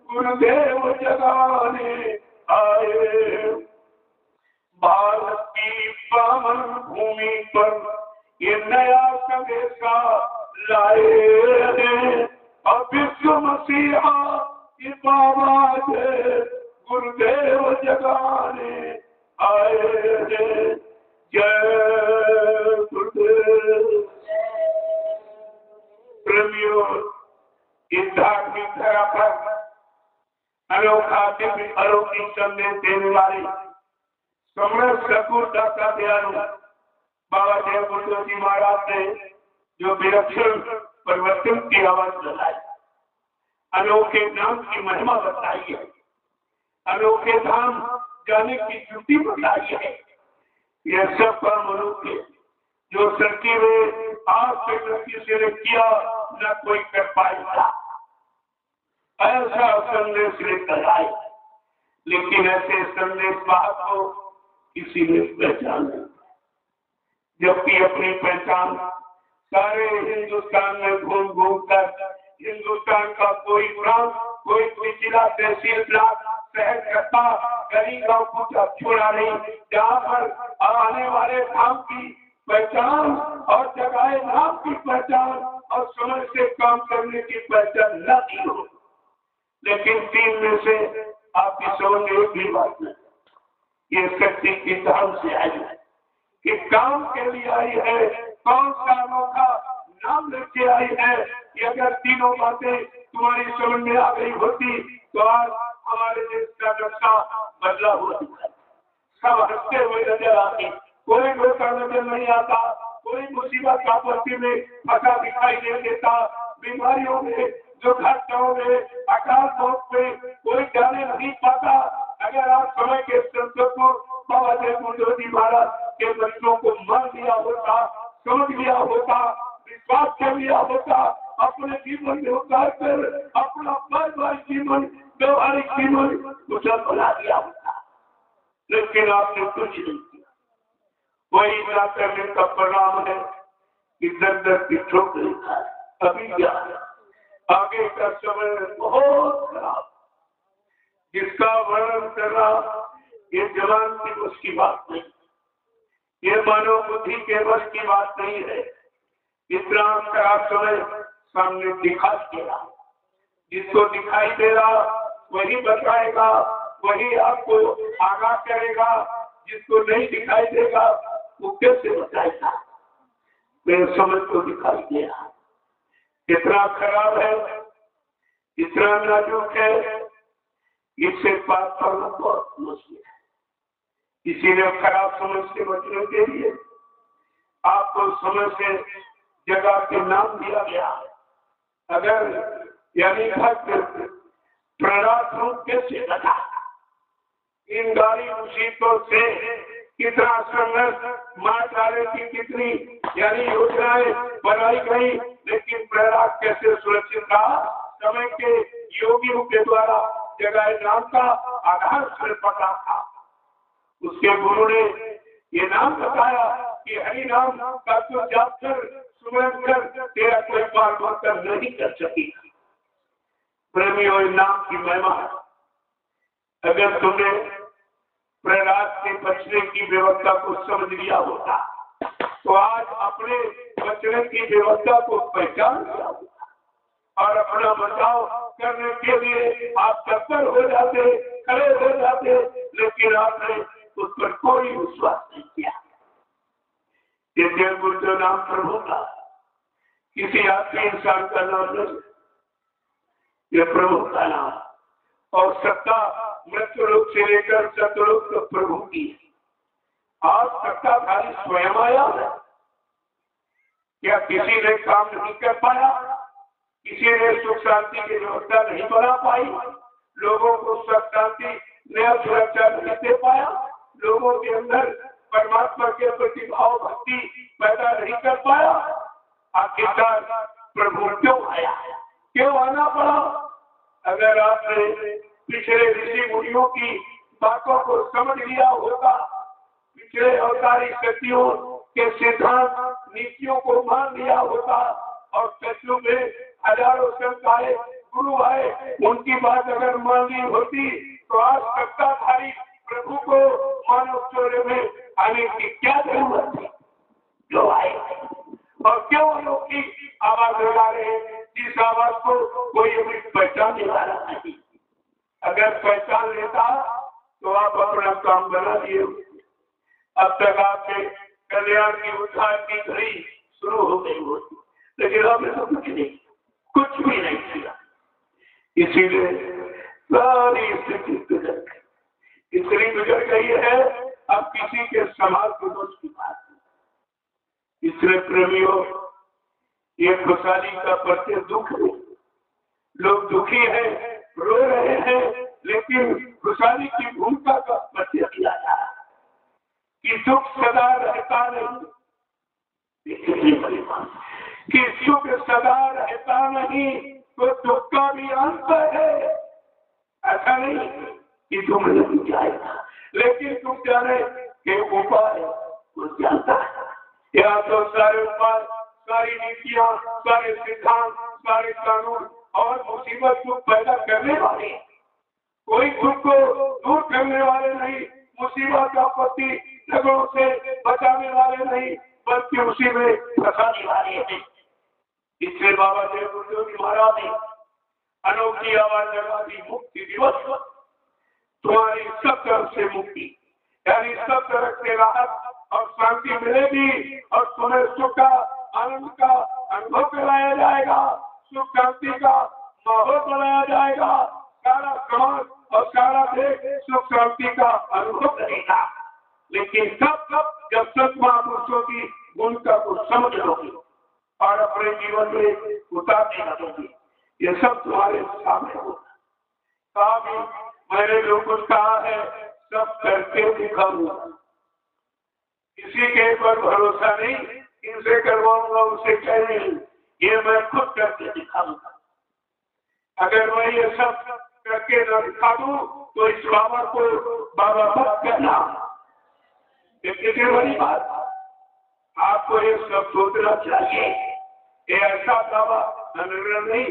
गुरुदेव जगाने आए। भारत की पावन भूमि पर ये नया संदेशा लाए हैं। अब विश्व मसीहा की बाबा से गुरुदेव जगाने आए हैं। जय गुरुदेव। प्रेमियों, इस धार्मिक धरा पर अनोखा दिव्य अलौकिक संदेश देने वाले समर्थ सकुरता का दयालु बाबा जय गुरुदेव जी महाराज ने जो विलक्षण परिवर्तन की आवाज लगाई, अनोखे नाम की महिमा बताई है, अनोखे धाम जाने की छुट्टी बताई है। यह सब पर मनुष्य जो सच्ची में आप किसी ने किया न कोई कर पाएगा, ऐसा संदेश लेकर आए। लेकिन ऐसे संदेश वाहक को किसी ने पहचान नहीं, जबकि अपनी पहचान सारे हिंदुस्तान में घूम घूम कर हिंदुस्तान का कोई प्रांत, कोई जिला, तहसील, ब्लॉक, शहर, कस्बा, गली, गांव पूछा छोड़ा नहीं, जहाँ पर आने वाले धाम की पहचान और जगाए नाम की पहचान और समझ से काम करने की पहचान न दी हो। लेकिन तीन में से आपकी समझ में एक भी बात नहीं, ये शक्ति की धाम से आई है कि काम के लिए आई है। कौन सा अनोखा नाम लेके आई है कि अगर तीनों बातें तुम्हारी समझ में आ गई होती तो आज हमारे देश का नक्शा बदला हुआ है। सब हंसते हुए नजर आते, कोई धोखा नजर नहीं आता, कोई मुसीबत आपत्ति में फंसा दिखाई नहीं देता, बीमारियों में, दुर्घटनाओं में, अकाल मौत में कोई जाने नहीं पाता। अगर आप समय के संकट को बाबा जय गुरुदेव जी महाराज के बच्चों को मान लिया होता, समझ लिया होता, विश्वास कर लिया होता, अपने जीवन में उतार कर अपना पारिवारिक जीवन, व्यवहारिक जीवन कुशल बना दिया होता। लेकिन आपने कुछ नहीं किया। वही ना करने का परिणाम है कि दर की ठोकरें खाए। अभी क्या आगे का समय बहुत खराब, जिसका वर्णन करना ये जवान की बस की बात नहीं, ये मानव बुद्धि के बस की बात नहीं है। इतना खराब समय सामने दिखाई दे रहा, जिसको दिखाई दे रहा वही बताएगा, वही आपको आगाह करेगा। जिसको नहीं दिखाई देगा वो कैसे बताएगा? मेरे समझ को दिखाई दे रहा, इतना खराब है, इतना नाजुक है, इससे बात करना बहुत मुश्किल है। इसीलिए खराब समझ से बचने के लिए आपको समझ से जगह के नाम दिया गया है। अगर यानी भक्त प्रहलाद रूप कैसे बना, इन गाड़ी मुसीबतों से कितना संघर्ष मार डाले की कितनी यानी योजनाएं बनाई गई, लेकिन प्रहलाद कैसे सुरक्षित रहा? समय के योगियों के द्वारा जगाए नाम का आधार सिर पता था। उसके गुरु ने ये नाम बताया कि हरि नाम का तो जाप कर, सुमरन कर, तेरा कोई पार मातर नहीं कर सकेगा। प्रेमियों, नाम की महिमा है। अगर तुमने प्रहलाद से बचने की व्यवस्था को समझ लिया होता तो आज अपने बचने की व्यवस्था को पहचान लिया होता और अपना बचाव करने के लिए आप तत्पर हो जाते, खड़े हो जाते। लेकिन आपने उस पर कोई विश्वास नहीं किया। ये जय गुरुदेव नाम प्रभु का, किसी आदमी इंसान का नाम नहीं, ये प्रभु का नाम। और सत्ता मृत्यु लोक से लेकर सतलोक तक प्रभु की। आज सत्ताधारी स्वयं आया है। क्या किसी ने काम नहीं कर पाया? किसी ने सुख शांति की व्यवस्था नहीं बना पाई? लोगों को सुख शांति नया सुरक्षा नहीं दे पाया? लोगों के अंदर परमात्मा के प्रति भाव भक्ति पैदा नहीं कर पाया? आखिरकार प्रभु क्यों आया, क्यों आना पड़ा? अगर आपने पिछले ऋषि मुनियों की बातों को समझ लिया होगा, पिछले अवतारी शक्तियों के सिद्धांत नीतियों को मान लिया होता और सत्यों में हजारों संत आए, गुरु आए, उनकी बात अगर मान ली होती तो आज सत्ताधारी प्रभु को मानव चौरे में आने की क्या जरूरत थी? जो आए और क्यों अनोखी आवाज लगा रहे हैं, जिस आवाज को कोई अभी पहचानने वाला नहीं। अगर पहचान लेता तो आप अपना काम बना दिए। अब तक आपके कल्याण की उद्धार की घड़ी शुरू हो गई होती, लेकिन हमने तो कुछ भी नहीं किया। इसीलिए सारी स्थिति बिगड़ गई। इतनी बिगड़ गई है अब किसी के समाज के दोष की बात नहीं। इसलिए प्रेमियों, ये खुशहाली का प्रत्येक दुख है। लोग दुखी हैं, रो रहे हैं, लेकिन खुशहाली की भूमिका का प्रत्यय किया जा रहा है कि सुख सदा रहता नहीं, कि सुख सदा रहता नहीं तो दुख का भी अंत है। ऐसा नहीं कि तुम नहीं जाएगा, लेकिन तुम जाने के उपाय कुछ जानता है। या तो सारे उपाय, सारी नीतियां, सारे सिद्धांत, सारे कानून और मुसीबत को पैदा करने वाले, कोई दुख को दूर करने वाले नहीं, मुसीबत आपत्ति झगड़ों से बचाने वाले नहीं, बल्कि उसी में फंसाने वाले हैं। इसलिए बाबा देव गुरुदेव महाराज ने अनोखी आवाज लगा दी, मुक्ति दिवस, तुम्हारी सब तरफ से मुक्ति, यानी सब तरफ से राहत और शांति मिलेगी और तुम्हें सुख का, आनंद का अनुभव कराया जाएगा, सुख शांति का माहौल बनाया जाएगा। सारा समाज और सारा देश सुख शांति का अनुभव करेगा। लेकिन तब जब सत महापुरुषों की भूमिका को समझ लोगे और अपने जीवन में उतारने लगोगे, ये सब तुम्हारे सामने होगा। अभी मैंने जो कुछ कहा है सब करके दिखाऊंगा। किसी के पर भरोसा नहीं, इनसे करवाऊंगा, उनसे कह नहीं, ये मैं खुद करके दिखाऊंगा। अगर मैं ये सब करके न दिखा दूं तो इस बाबा को बाबा मत कहना। ये कितनी बड़ी बात, आपको ये सब सोचना चाहिए। ये ऐसा दावा नहीं,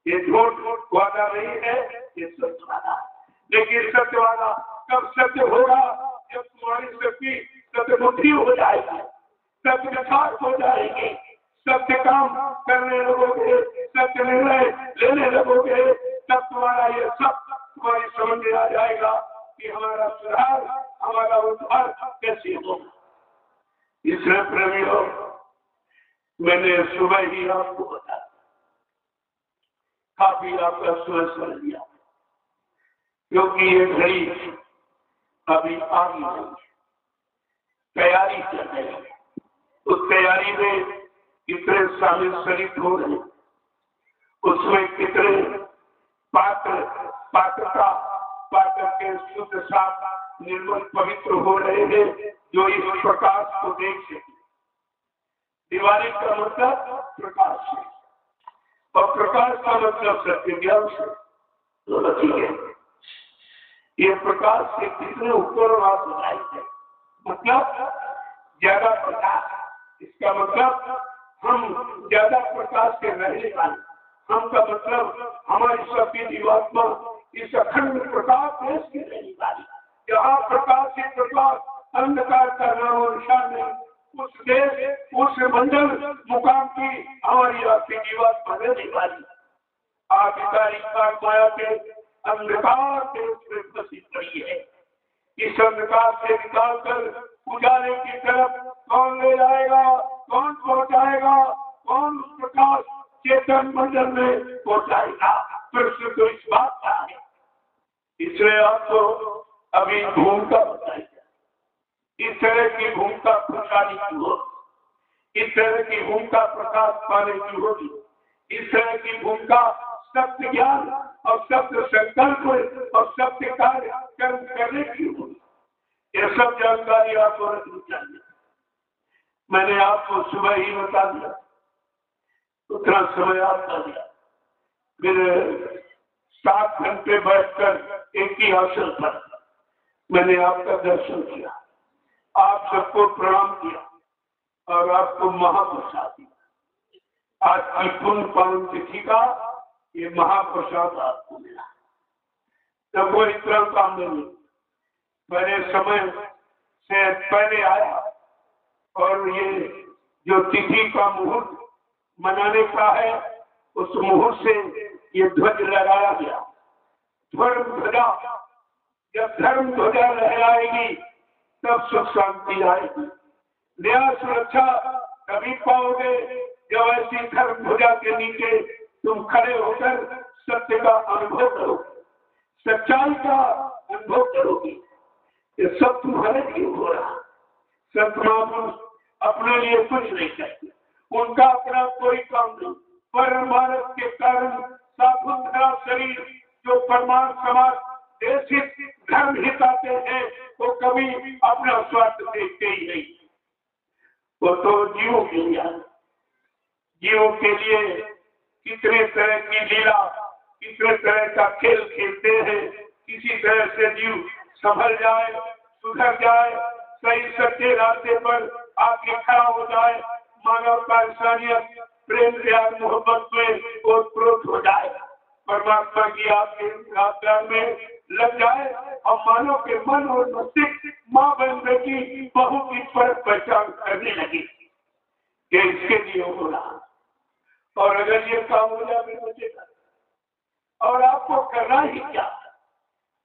ये झूठ वादा नहीं है, ये सत्य वादा। लेकिन सत्य वादा कब सत्य होगा? जब तुम्हारी शक्ति सत्य बुद्धि हो जाएगी, सत्य यथार्थ हो जाएगी, सत्य काम करने लगोगे, सत्य निर्णय लेने लगोगे, तब तुम्हारा ये सब तुम्हारी समझ में आ जाएगा कि हमारा सुधार, हमारा उद्धार कैसे होगा। इसलिए प्रेमियों, मैंने सुबह ही आपको बताया, काफी आपका सुबह समझ लिया, क्योंकि ये घड़ी अभी आ गई है, तैयारी चल रही है। उस तैयारी में कितने शामिल शरीक हो रहे, उसमें कितने पात्रता पात्र के शुद्ध साफ निर्मल पवित्र हो रहे हैं, जो इस प्रकाश को देख सके। दिवाली का मतलब प्रकाश है और प्रकाश का मतलब सत्य ज्ञान से, दोनों चीजें। ये प्रकाश से कितने ऊपर बात बताई है, मतलब ज्यादा प्रकाश। इसका मतलब हम ज्यादा प्रकाश के रहने वाले, हम का मतलब हमारी सबकी जीवात्मा इस अखंड प्रकाश देश की रहने वाली। जहाँ प्रकाश ही प्रकाश, अंधकार का नाम और निशान नहीं, उस देश, उस मंडल मुकाम की हमारी आपकी जीवात्मा रहने वाली। आधिकारिक माया के अंधकार देश में फंसी पड़ी है। इस अंधकार से निकालकर उजाले की तरफ कौन ले जाएगा, कौन पहुंचाएगा, कौन उस प्रकाश चेतन मंडल में पहुंचाएगा? प्रश्न तो इस बात का है। इसलिए आपको अभी भूमिका बताई, इस तरह की भूमिका खुशहाली की हो, इस तरह की भूमिका प्रकाश पाने की होगी, इस तरह की भूमिका सत्य ज्ञान और सत्य संकल्प और सत्य कार्य करने की होगी। ये सब जानकारी आपको रखनी चाहिए। मैंने आपको सुबह ही बता दिया, उतना समय आपका दिया, फिर 7 घंटे बैठकर एक ही आसन पर मैंने आपका दर्शन किया, आप सबको प्रणाम किया और आपको महाप्रसाद दिया। आज की पुण्य पावन तिथि का ये महाप्रसाद आपको मिला। तब वो इतना काम नहीं, बड़े समय से पहले आया और ये जो तिथि का मुहूर्त मनाने का है उस मुहूर्त से ये ध्वज लगाया गया। धर्म ध्वजा, जब धर्म ध्वजा लहराएगी तब सुख शांति आएगी। नया सुरक्षा तभी पाओगे जब ऐसी धर्म ध्वजा के नीचे तुम खड़े होकर सत्य का अनुभव करो, सच्चाई का अनुभव करोगे। ये सब तुम्हारे लिए हो रहा। संत महापुरुष अपने लिए कुछ नहीं करते, उनका अपना कोई काम नहीं। परमानस के कारण साधुरा शरीर जो परमाण समाज देश हित धर्म हित आते हैं वो कभी अपना स्वार्थ देखते ही नहीं। वो तो जीवों के लिए, जीवों के लिए कितने तरह की लीला, कितने तरह का खेल खेलते हैं। किसी तरह से जीव संभल जाए, सुधर जाए, सही सच्चे रास्ते पर आके खड़ा हो जाए, मानव का इंसानियत प्रेम प्यार मोहब्बत में ओतप्रोत हो जाए, परमात्मा की आपके प्यार में लग जाए और मानव के मन और मस्तिष्क माँ बहन बेटी बहू की फर्क पहचान करने लगी कि इसके लिए हो रहा। और अगर ये काम हो जाए बचेगा और आपको करना ही क्या।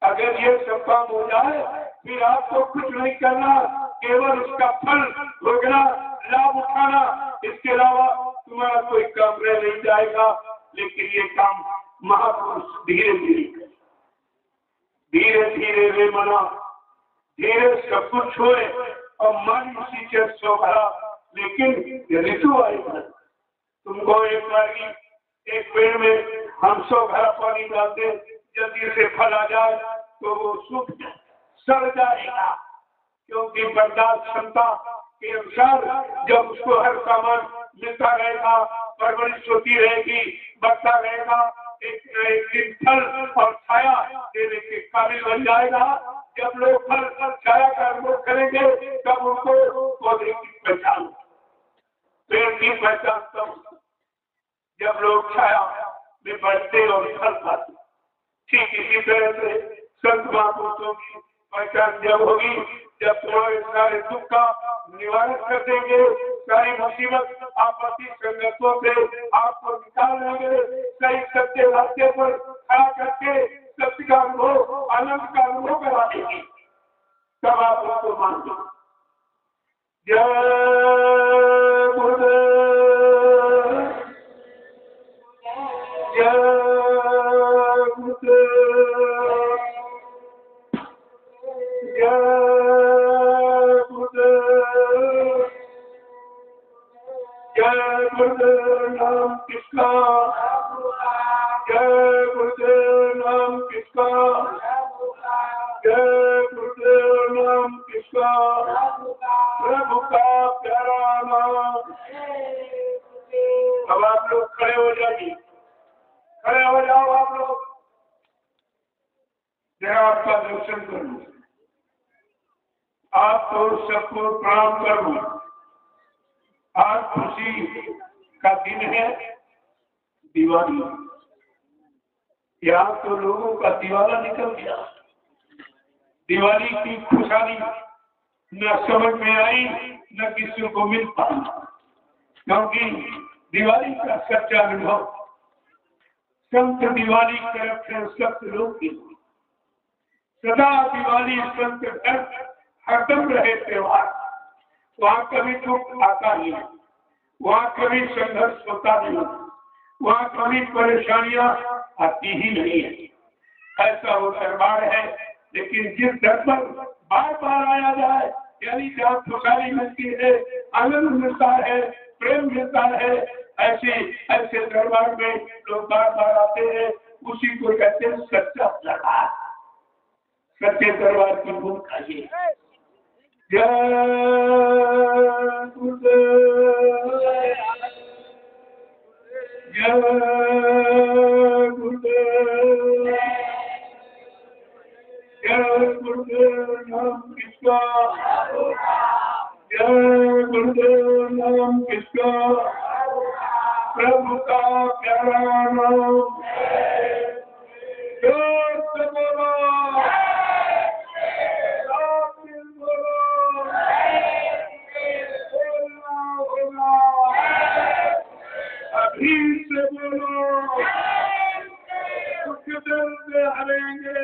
अगर ये सब काम हो जाए फिर आपको कुछ नहीं करना, केवल उसका फल भोगना, लाभ उठाना, इसके अलावा तुम्हारा कोई काम रह नहीं जाएगा। लेकिन ये काम महापुरुष धीरे धीरे धीरे धीरे वे मना, धीरे सब कुछ हुए और मन उसी से सो भरा। लेकिन ऋतु आई तुमको एक पेड़ में हम 100 घड़ा पानी डालते, जल्दी से फल आ जाए तो वो सूख सड़ जाएगा, क्योंकि बर्दाश्त क्षमता के अनुसार जब उसको हर सामान मिलता रहेगा, परवरिश होती रहेगी, बढ़ता रहेगा, एक दिन फल और छाया देने के काबिल बन जाएगा। जब लोग फल और छाया का अनुभव करेंगे तब उनको पौधे की पहचान, पेड़ की पहचान तब जब लोग छाया में बढ़ते और फल पाते। ठीक इसी तरह से संत महापुरुषों की पहचान जब होगी जब तुम्हारे सारे दुख का निवारण कर देंगे, सारी मुसीबत आपसी संघर्षों से आपको निकाल लेंगे, सही सत्य रास्ते पर खड़ा करके सत्य का अनुभव, आनंद का अनुभव करा देंगे, तब आप उसको मान दो। जय गुरुदेव, जय गुरुदेव, जय गुरुदेव, जय गुरुदेव नाम किसका, जय गुरुदेव नाम किसका, जय गुरुदेव नाम किसका, प्रभु का प्यारा नाम। अब आप लोग खड़े हो जाइए, खड़े हो जाओ आप लोग, जरा आपका दर्शन करूं, आपको सबको प्रणाम करूं। आज खुशी का दिन है, दिवाली। यहाँ तो लोगों का दिवाला निकल गया। दिवाली की खुशहाली न समझ में आई न किसी को मिल पाई, क्योंकि दिवाली का सच्चा अनुभव संत दिवाली करते हैं। सत्य लोग सदा दिवाली संत हरदम रहे त्योहार, वहाँ कभी दुख आता नहीं, वहाँ कभी संघर्ष होता नहीं, वहाँ कभी परेशानियां आती ही नहीं है। ऐसा वो दरबार है। लेकिन जिस दर पर बार बार आया जाए, यानी जहाँ खुशहाली मिलती है, आनंद मिलता है, प्रेम मिलता है, ऐसे दरबार में लोग बार बार आते हैं। उसी को कहते हैं सच्चा दरबार। सच्चे दरबार की भूल खाइए। जय गुरुदेव, जय गुरुदेव, जय गुरुदेव नाम किसका, जय गुरुदेव नाम किसका, प्रभु का प्यारा नाम। जय सदा ठीक से बोलो, सुख दर्द हरेंगे,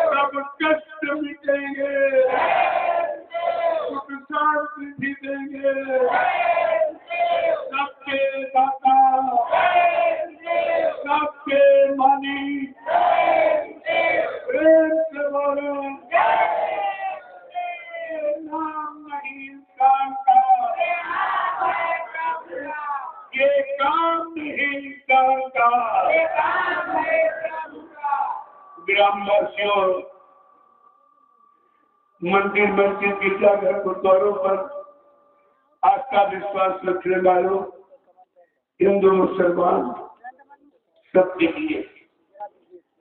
सब कष्ट मिटेंगे, सुख शांति भी देंगे, सबके दाता, सबके मानी, प्रेम से बोलो, नाम नहीं इंसान का, ये काम नहीं इंसान का। ग्रामवासियों, मंदिर मस्जिद गिरजाघर गुरुद्वारों पर आस्था विश्वास रखने वालों, हिंदू मुसलमान सबके लिए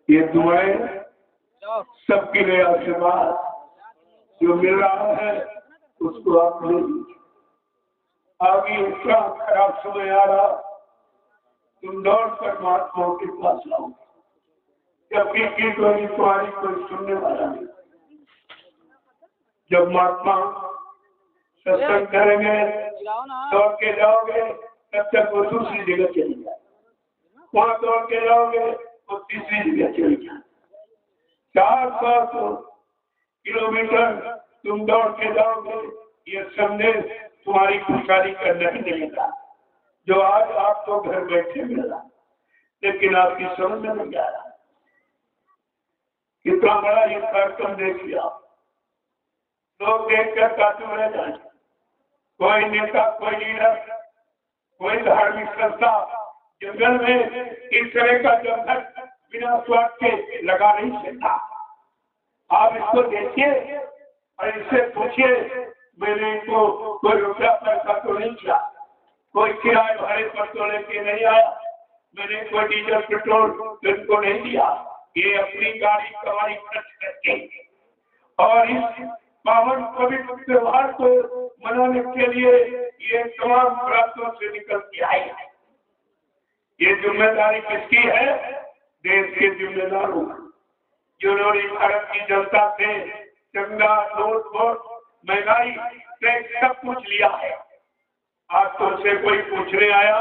ये दुआएं, सबके लिए आशीर्वाद जो मिल रहा है उसको आप ले लीजिए। आगे उसका खराब समय आ रहा, तुम दौड़ कर महात्माओं के पास लाओ, जबकि तुम्हारी कोई सुनने वाला नहीं। जब महात्मा सत्संग करेंगे, दौड़ के जाओगे, तब तक वो दूसरी जगह चली जाए, वहां दौड़ के जाओगे वो तीसरी जगह चली जाए। 400 किलोमीटर तुम दौड़ के जाओगे, ये संदेश तुम्हारी खुशहाली का नहीं मिलेगा जो आज आपको घर बैठे मिला, लेकिन आपकी समझ में नहीं आ रहा। कितना बड़ा ये कार्यक्रम देखिए आप, लोग देखकर काटू रह जाए। कोई नेता, कोई लीडर, कोई धार्मिक संस्था जंगल में इस तरह का जंगल बिना स्वार्थ के लगा नहीं सकता। आप इसको देखिए और इससे पूछिए, मैंने इनको कोई रुपया पैसा तो नहीं किया, कोई किराए भाड़े पर तो लेके नहीं आया, मैंने कोई डीजल पेट्रोल इनको नहीं दिया। ये अपनी गाड़ी कमाई खर्च करके और इस पावन पवित्र त्योहार को मनाने के लिए ये तमाम प्रांतों से निकल के आए हैं। ये जिम्मेदारी किसकी है? देश के जिम्मेदारों की, जिन्होंने भारत की जनता से चंदा, नोट वोट, महंगाई टैक्स सब कुछ लिया है। आज तुमसे कोई पूछने आया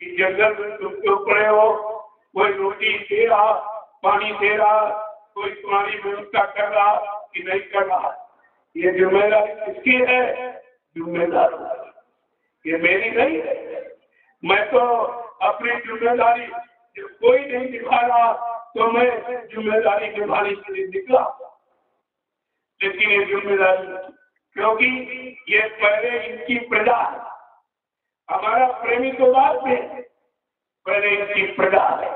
कि जंगल में तुम क्यों पड़े हो, कोई रोटी दे रहा, पानी दे रहा, कोई तुम्हारी व्यवस्था कर रहा कि नहीं कर रहा? ये जिम्मेदारी किसकी है? जिम्मेदार, ये मेरी नहीं है। मैं तो अपनी जिम्मेदारी जब कोई नहीं निभा रहा तो मैं जिम्मेदारी निभाने के लिए निकला। लेकिन ये जिम्मेदारी, क्योंकि ये पहले इनकी प्रजा है, हमारा प्रेमी तो बाद में, पहले इनकी प्रजा है।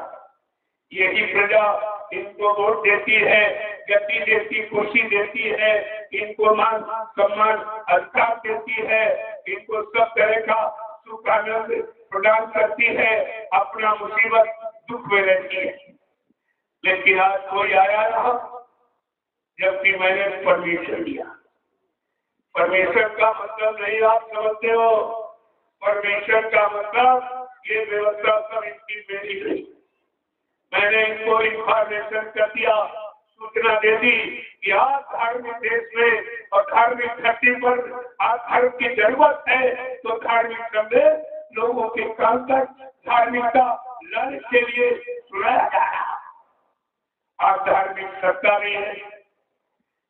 यही प्रजा इनको वोट देती है, गति देती, कुर्सी देती है, इनको मान सम्मान अधिकार देती है, इनको सब तरह का सुख आनंद प्रदान करती है, अपना मुसीबत दुख में रहती है। लेकिन आज कोई आया रहा, जबकि मैंने परमिशन दिया। परमिशन का मतलब नहीं आप समझते हो, परमिशन का मतलब ये व्यवस्था सब इनकी मेरी नहीं। मैंने इनको इंफॉर्मेशन कर दिया, सूचना दे दी कि आज धार्मिक देश में और धार्मिक धरती पर आज धर्म की जरूरत है, तो धार्मिक संदेश लोगों के कान तक धार्मिकता लाने के लिए सुनाया जा रहा। आज धार्मिक सत्ता भी है,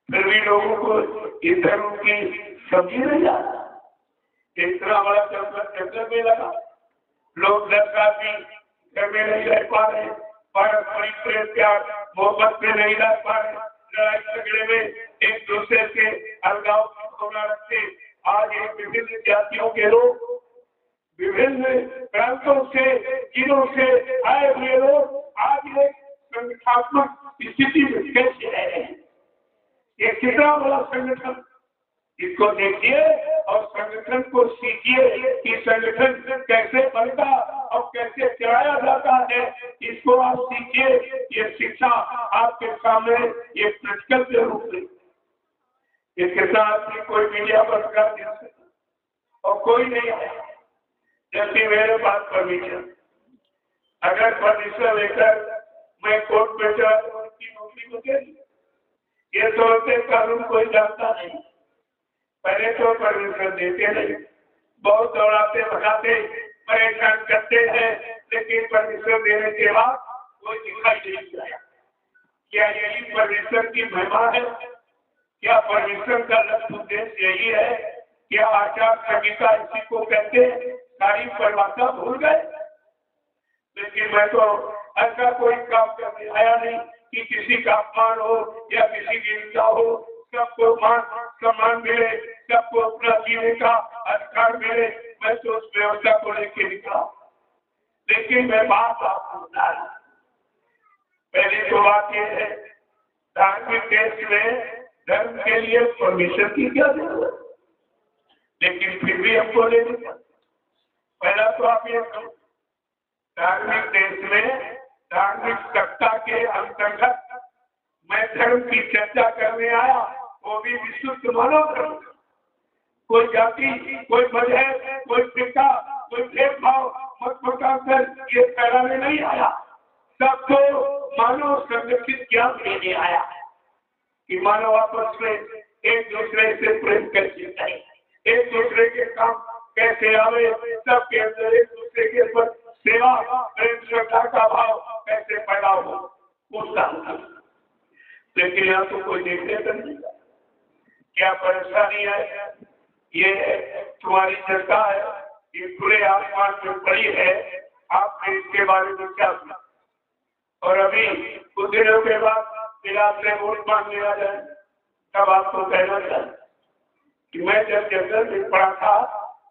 फिर भी लोगों को इस धर्म की समझी नहीं जाता। इतना बड़ा जंगल में लगा, लोग 10 आदमी घर में नहीं रह पा रहे, पारस्परिक प्रेम प्यार मोहब्बत में नहीं रह पा रहे, लड़ाई झगड़े में एक दूसरे से अलगाव की भावना रखते। आज एक विभिन्न जातियों के लोग, विभिन्न प्रांतों से, जिलों से आए हुए लोग आज एक संगठनात्मक स्थिति में कैसे रह रहे हैं? ये कितना बड़ा संगठन, इसको देखिए और संगठन को सीखिए कि संगठन कैसे बनता और कैसे चलाया जाता है। इसको आप सीखिए, ये शिक्षा आपके सामने ये प्रैक्टिकल के रूप में। ये कितना आदमी कोई मीडिया पर कर दिया और कोई नहीं आया, जबकि मेरे पास परमिशन, अगर परमिशन लेकर मैं कोर्ट में चला तो उनकी नौकरी को दे दी। ये सोचते कानून कोई जानता नहीं, पहले तो परमिशन देते नहीं, बहुत दौड़ाते भगाते, परेशान करते हैं, लेकिन परमेश्वर देने के बाद कोई दिखाई नहीं आया। क्या यही परमेश्वर की महिमा है? क्या परमेश्वर का लक्ष्य उद्देश्य यही है? क्या आचार संहिता इसी को कहते हैं? सारी परिभाषा भूल गए। लेकिन मैं तो ऐसा कोई काम करने आया नहीं कि किसी का अपमान हो या किसी की निंदा हो। सबको मान सम्मान मिले, सबको अपना जीने का अधिकार मिले। मैं तो उस व्यवस्था को लेके निकला। लेकिन मैं बात आपको बता रहा, पहली तो बात यह है, धार्मिक देश में धर्म के लिए परमिशन की क्या जरूरत, लेकिन फिर भी हमको लेनी पड़ती। पहला तो आप ये कहो, धार्मिक देश में धार्मिक सत्ता के अंतर्गत मैं धर्म की चर्चा करने आया, वो भी विशुद्ध मानव धर्म। कोई जाति, कोई मजहब, कोई फिरका, कोई भेदभाव मत बताकर ये फैलाने नहीं आया। सबको मानव संरक्षित ज्ञान देने आया कि मानव आपस में एक दूसरे से प्रेम कैसे करें, एक दूसरे के काम कैसे आवे, सबके अंदर एक दूसरे के ऊपर सेवा, प्रेम, श्रद्धा का भाव कैसे पैदा हो, उसका। लेकिन यहाँ तो कोई देखने का नहीं। क्या परेशानी है? ये तुम्हारी जनता है, ये खुले आसमान में पड़ी है, आपने इसके बारे में क्या सुना? और अभी कुछ दिनों के बाद इलाज में वोट मांगने आ जाए, तब आपको कहना चाहिए कि मैं जब जंगल में पड़ा था,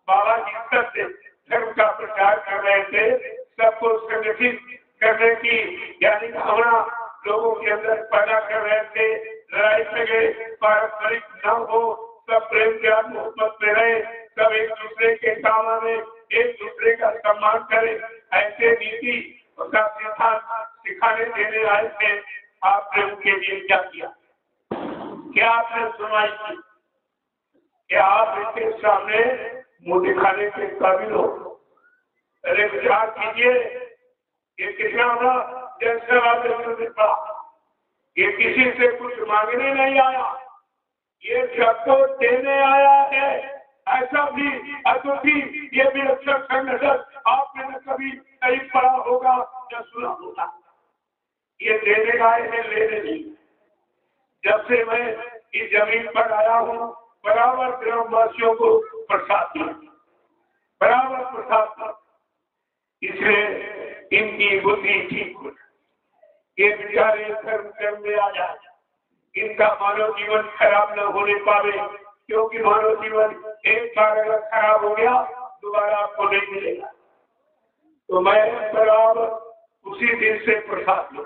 बाबा जी सब से धर्म का प्रचार कर रहे थे, सबको संगठित करने की यानी भावना लोगों के अंदर पैदा कर रहे थे। लड़ाई झगड़े पारस्परिक न हो, सब प्रेम प्यार मोहब्बत में रहे, सब एक दूसरे के काम में एक दूसरे का सम्मान करें, ऐसे नीति का सिद्धांत सिखाने देने आए थे। आपने उनके लिए क्या किया? क्या आपने सुनाई की? क्या आप इनके सामने मुंह दिखाने के काबिल हो? अरे विचार कीजिए, ये कितना बड़ा जैसे पड़ा। ये किसी से कुछ मांगने नहीं आया, ये सबको देने आया है। ऐसा भी अद्भुत, ये भी अक्षर संगठन आपने न कभी नहीं पढ़ा होगा या सुना होगा। ये देने आए हैं, लेने नहीं। जब से मैं इस जमीन पर आया हूँ, बराबर ग्रामवासियों को प्रसाद दिया, बराबर प्रसाद। इसलिए इनकी बुद्धि ठीक हो, ये बेचारे धर्म में आ जाए, इनका मानव जीवन खराब न होने पावे, क्योंकि मानव जीवन एक बार अगर खराब हो गया दोबारा आपको नहीं मिलेगा। तो मैं बराबर उसी दिन से प्रसाद लूं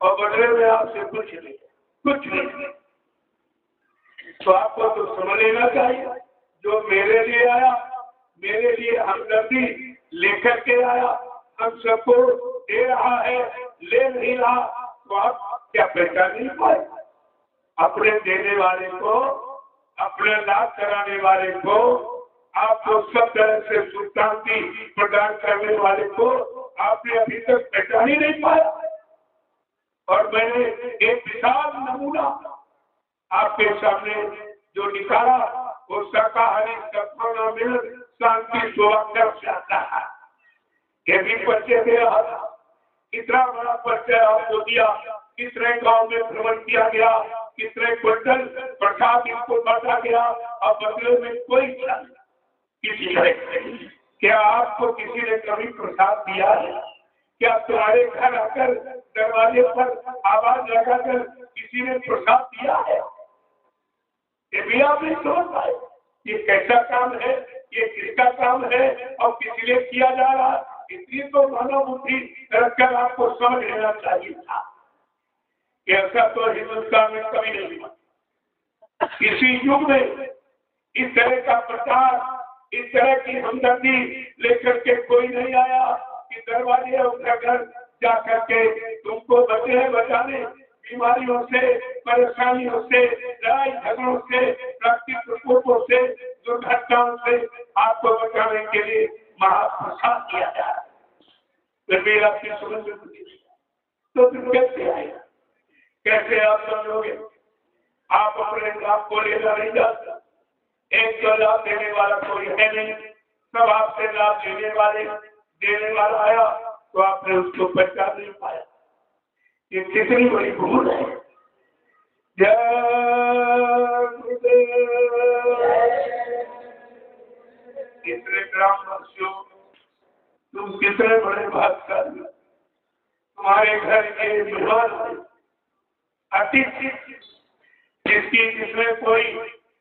और बदले में आपसे कुछ नहीं। तो आपको तो समझ लेना चाहिए, जो मेरे लिए आया, मेरे लिए हमदर्दी लेकर के आया, हम सबको दे रहा है, ले नहीं रहा, तो आप क्या पहचान नहीं पाए? अपने देने वाले को, अपने लाभ कराने वाले को, आपको सब तरह से सुख शांति प्रदान करने वाले को आपने अभी तक पहचान ही नहीं पाया। और मैंने एक विशाल नमूना आपके सामने जो निकाला, वो शाकाहारी सद्भावना में शांति शोभा से आता है। ये भी परिचय दे रहा था, इतना बड़ा परिचय आपको दिया, कितने गांव में भ्रमण किया गया, कितने क्विंटल प्रसाद इनको बांटा गया, और बदले में कोई किसी तरह। क्या आपको किसी ने कभी प्रसाद दिया है? क्या तुम्हारे घर आकर दरवाजे पर आवाज लगाकर किसी ने प्रसाद दिया है? ये भी आप नहीं समझ पाए, ये कैसा काम है, ये किसका काम है और किस लिए किया जा रहा है। इसलिए तो मानव बुद्धि रखकर आपको समझ लेना चाहिए था कि ऐसा तो हिंदुस्तान में कभी नहीं हुआ। इसी युग में इस तरह का प्रचार, इस तरह की हमदर्दी लेकर के कोई नहीं आया कि दरवाजे उनका घर जा करके तुमको बचाने बीमारियों से, परेशानियों से, लड़ाई झगड़ों से, प्राकृतिक प्रकोपों से, दुर्घटनाओं से आपको बचाने के लिए महाप्रसाद किया जा रहा है। फिर आपकी समझ में तो फिर कैसे आएगा? कैसे आप समझोगे? आप अपने लाभ को लेना नहीं जाता, एक तो लाभ देने वाला कोई है नहीं, सब आपसे लाभ देने वाला आया तो आपने उसको पहचान नहीं पाया। ये कितनी बड़ी भूल है। कितने ग्रामवासियों, तुम कितने बड़े भाग्यशाली, तुम्हारे घर के मेहमान अतिथि जिसमें कोई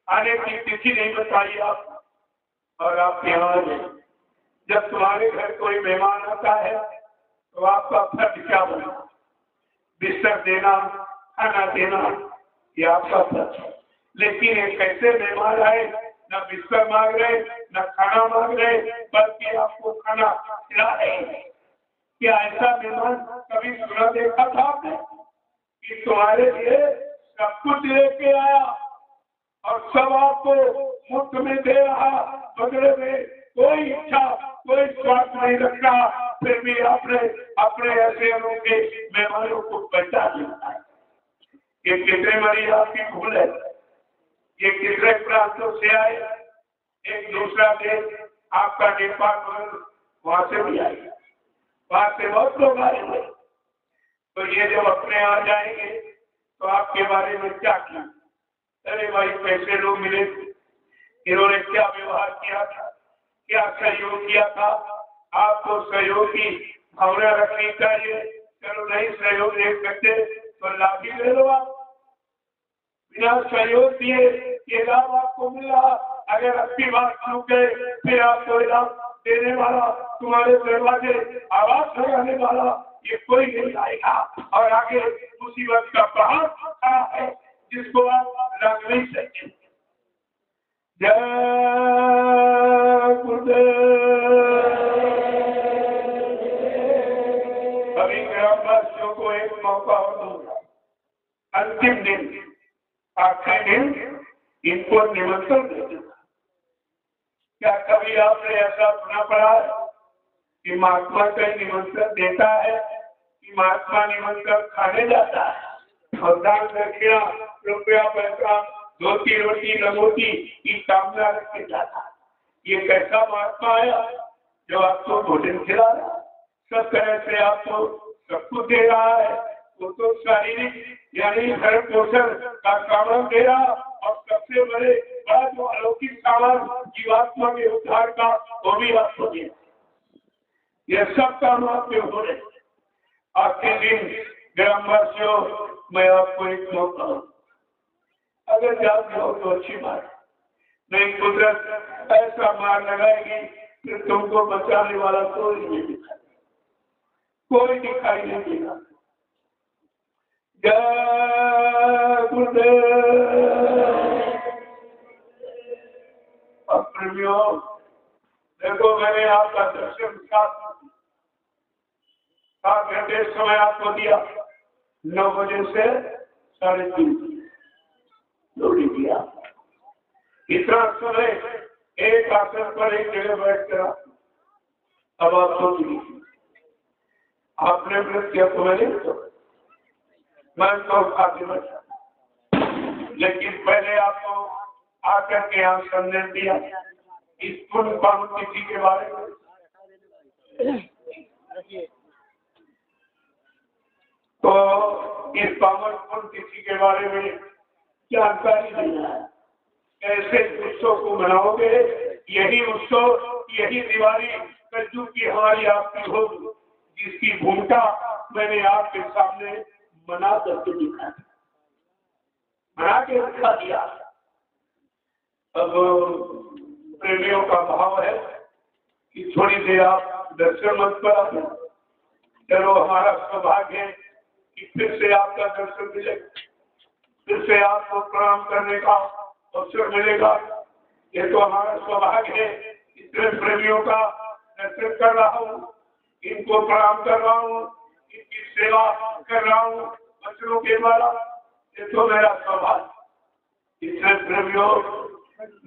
आने की तिथि नहीं बताई आप, और आप यहाँ जब तुम्हारे घर कोई मेहमान आता है तो आपका फर्ज क्या बना? बिस्तर देना, खाना देना, ये आपका फर्ज है। लेकिन एक ऐसे मेहमान आए, न बिस्तर मांग रहे, न खाना मांग रहे, बल्कि आपको खाना खिला रहे हैं। क्या ऐसा मेहमान कभी सुना देखा था आपने कि तुम्हारे लिए सब कुछ लेके आया और सब आपको मुफ्त में दे रहा, बदले में कोई इच्छा, कोई स्वार्थ नहीं रखा, फिर भी आपने अपने ऐसे अनोखे मेहमानों को पहचान लिया है? ये कितने बड़ी आपकी भूल है। ये कितने प्रांतों से आए, एक दूसरा देश आपका नेपाल, वहां से भी आए, वहां से बहुत लोग आएंगे। तो ये जब अपने आ जाएंगे तो आपके बारे में क्या किया? अरे भाई कैसे लोग मिले थे, इन्होंने क्या व्यवहार किया था, क्या सहयोग किया था? आपको सहयोग की भावना रखनी चाहिए। चलो नहीं सहयोग दे सकते तो लाभ ही ले लो। आप बिना सहयोग दिए ये लाभ आपको मिला। अगर आपकी बात सुन गए फिर आपको लाभ देने वाला, तुम्हारे दरवाजे आवाज लगाने वाला ये कोई नहीं आएगा। और आगे मुसीबत का पहाड़ खड़ा है जिसको आप लग नहीं सकते। जय गुरुदेव। अभी ग्रामवासियों को एक मौका और दूंगा। अंतिम दिन, आखिरी दिन इनको निमंत्रण दे दूंगा। क्या कभी आपने ऐसा सुना पड़ा है कि महात्मा का निमंत्रण देता है कि महात्मा निमंत्रण खाने जाता है और दान दक्षिणा रुपया पैसा धोती रोटी लंगोटी की कामना रख के जाता है? ये कैसा महात्मा आया जो आपको भोजन खिला रहा है, सब तरह से आपको सब कुछ दे रहा है? वो तो शारीरिक यानी भरण पोषण का सामान दे रहा, और सबसे बड़ा जो अलौकिक सामान जीवात्मा के उद्धार का वो भी आपको दे। ये सब काम आपके हो रहे। आखिर दिन ग्रामवासियों, मैं आपको एक मौका, अगर जाग जाओ तो अच्छी बात, नहीं कुदरत ऐसा मार लगाएगी फिर तुमको बचाने वाला कोई नहीं दिखाई, कोई दिखाई नहीं देगा। जय गुरुदेव। प्रेमियों, देखो मैंने आपका दर्शन 7 घंटे समय आपको दिया, 9 बजे से 3:30 लोडी दिया। इतना समय एक आसन पर एक जगह बैठ कर अब आप सोचिए, आपने व्रत किया तो मैंने मैं तो खाते बैठा, लेकिन पहले आपको आकर के यहाँ संदेश दिया इस पुण्य पावन तिथि के बारे में। तो इस पावन पुण्य तिथि के बारे में जानकारी देना है। कैसे उत्सव को मनाओगे? यही उत्सव, यही दिवाली कलयुग की हमारी आपकी होगी, जिसकी भूमिका मैंने आपके सामने मना करके दिखा, मना के दिखा दिया। अब प्रेमियों का भाव है कि थोड़ी देर आप दर्शन मत करा। चलो हमारा सौभाग्य है कि फिर से आपका दर्शन मिलेगा, फिर से आपको प्रणाम करने का अवसर मिलेगा। ये तो हमारा सौभाग्य है। इतने प्रेमियों का दर्शन कर रहा हूँ, इनको प्रणाम कर रहा हूँ, इनकी सेवा कर रहा हूँ बच्चों के द्वारा। ये तो मेरा सौभाग्य। इतने प्रेमियों,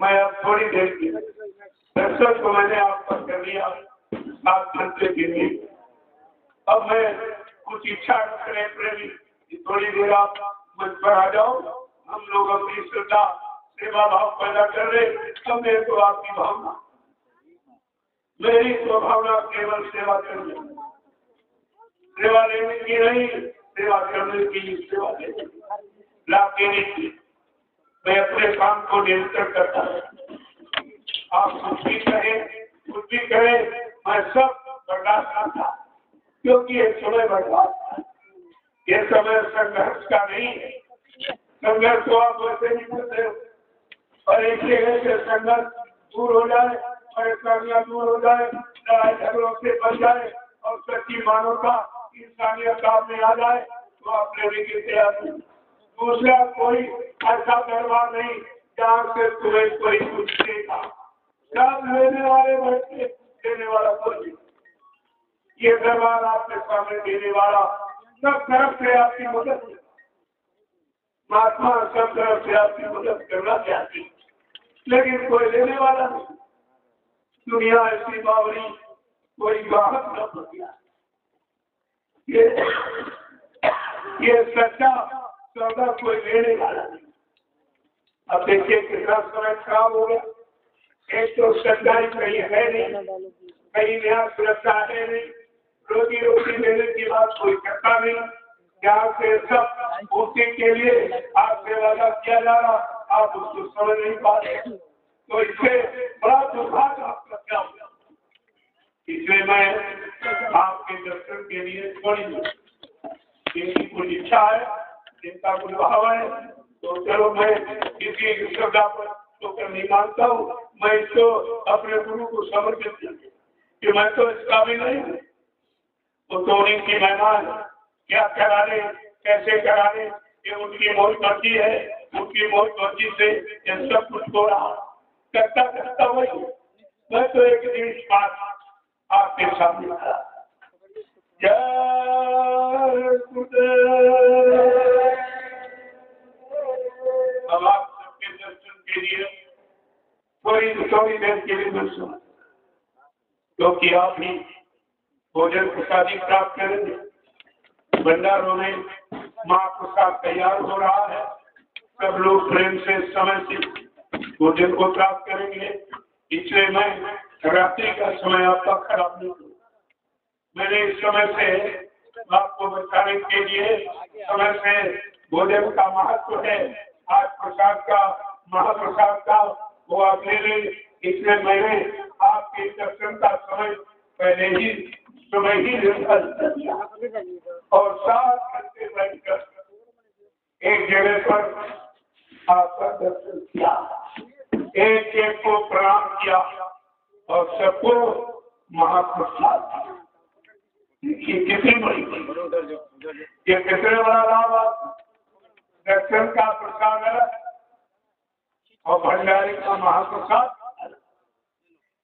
मैं अब थोड़ी देर की दर्शन को मैंने आपको कर लिया 7 घंटे के लिए। अब मैं कुछ इच्छा रहे प्रेमी, थोड़ी देर आप मंच पर आ जाओ, हम लोग अपनी श्रद्धा सेवा भाव पैदा कर रहे। अब मेरे को आपकी भावना मेरी स्वभावना केवल सेवा करनी, सेवा लेने की नहीं, सेवा करने की, सेवा लेने की, लाभ देने की। मैं अपने काम को नियंत्रण करता हूँ। आप कुछ भी करें, मैं सब बर्दाश्त करता, क्योंकि ये समय बर्बाद, ये समय संघर्ष का नहीं है। संघर्ष तो आप वैसे ही करते हो, और एक जगह से संघर्ष दूर हो जाए, परेशानियां दूर हो जाए, लड़ाई झगड़ों से बच जाए और सच्ची मानवता इंसानियत में आ जाए, तो आप लेने के तैयार हैं। दूसरा कोई ऐसा दरबार नहीं जहाँ से तुम्हें कोई कुछ देगा। सब लेने वाले बैठे, देने वाला कोई। ये दरबार आपके सामने देने वाला, सब तरफ से आपकी मदद, महात्मा सब तरफ से आपकी मदद करना चाहती, लेकिन कोई लेने वाला नहीं। दुनिया ऐसी बावरी, कोई ग्राहक न बन गया। ये सच्चा सौदा कोई लेने वाला नहीं। अब देखिए कितना समय खराब हो गया। एक तो सच्चाई कहीं है नहीं, कहीं नया सुरक्षा है नहीं, रोजी रोटी देने की बात कोई करता नहीं। यहाँ से सब उसी के लिए आपसे वादा किया जा रहा, आप उसको समझ नहीं पाते। तो इससे बड़ा दुर्भाग्य आपका क्या होगा। इसलिए मैं आपके दर्शन के लिए थोड़ी जिनकी कुछ इच्छा है, जिनका कुछ भाव है, तो चलो मैं किसी श्रद्धा पर तो नहीं मानता हूँ। मैं इसको अपने गुरु को समर्पित कि मैं तो इसका भी नहीं हूँ। तो उन्हीं की मेहमान क्या कराने, कैसे कराने, ये उनकी मौज मर्जी है। उनकी मौज मर्जी से ये सब कुछ हो रहा करता वही। मैं तो एक दिन बात आपके सामने खड़ा। अब आप सबके दर्शन के लिए थोड़ी देर के लिए दर्शन, क्योंकि आप ही भोजन प्रसादी प्राप्त करेंगे। भंडारों में महाप्रसाद तैयार हो रहा है। सब लोग प्रेम से समय से भोजन को प्राप्त करेंगे। इसलिए मैं रात्रि का समय आपका खराब नहीं करूँ। मैंने इस समय से आपको बताने के लिए समय से भोजन का महत्व है। आज प्रसाद का, महाप्रसाद का वो आप ले लें। इसलिए मैंने आपके दर्शन का समय पहले ही निर्धारित कर दिया और 7 घंटे बैठकर एक जगह पर आपका दर्शन किया, एक एक को प्रणाम किया और सबको महाप्रसाद दिया। देखिए कितनी बड़ी, ये कितने बड़ा लाभ। दर्शन का प्रसाद अलग और भंडारी का महाप्रसाद,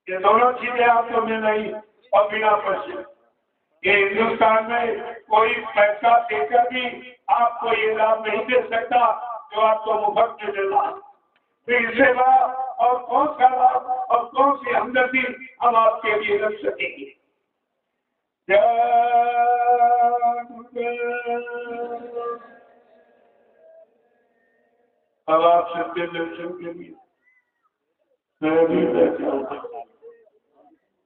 ये दोनों चीजें आपको मिल रही और बिना पैसे। ये हिंदुस्तान में कोई पैसा देकर भी आपको ये लाभ नहीं दे सकता जो आपको मुफ्त में मिल रहा। फिर इससे बड़ा और कौन सा लाभ और कौन सी हमदर्दी हम आपके लिए रख सकेंगे। अब आप सत्य दर्शन के लिए मैं भी बैठा हूँ।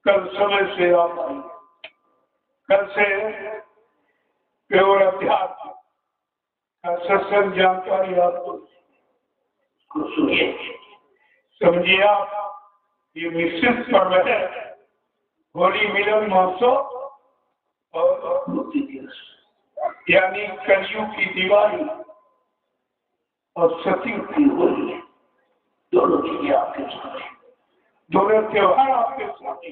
कल समय से आप कल से केवल अध्यात्म का सत्संग जानकारी आपको सुनिए, समझिए। आप ये निश्चित पर्व है, होली मिलन महोत्सव और मुक्ति दिवस, यानी कलयुग की दिवाली और सतयुग की होली। दोनों चीजें आपके सामने, दोनों त्योहार आपके सामने।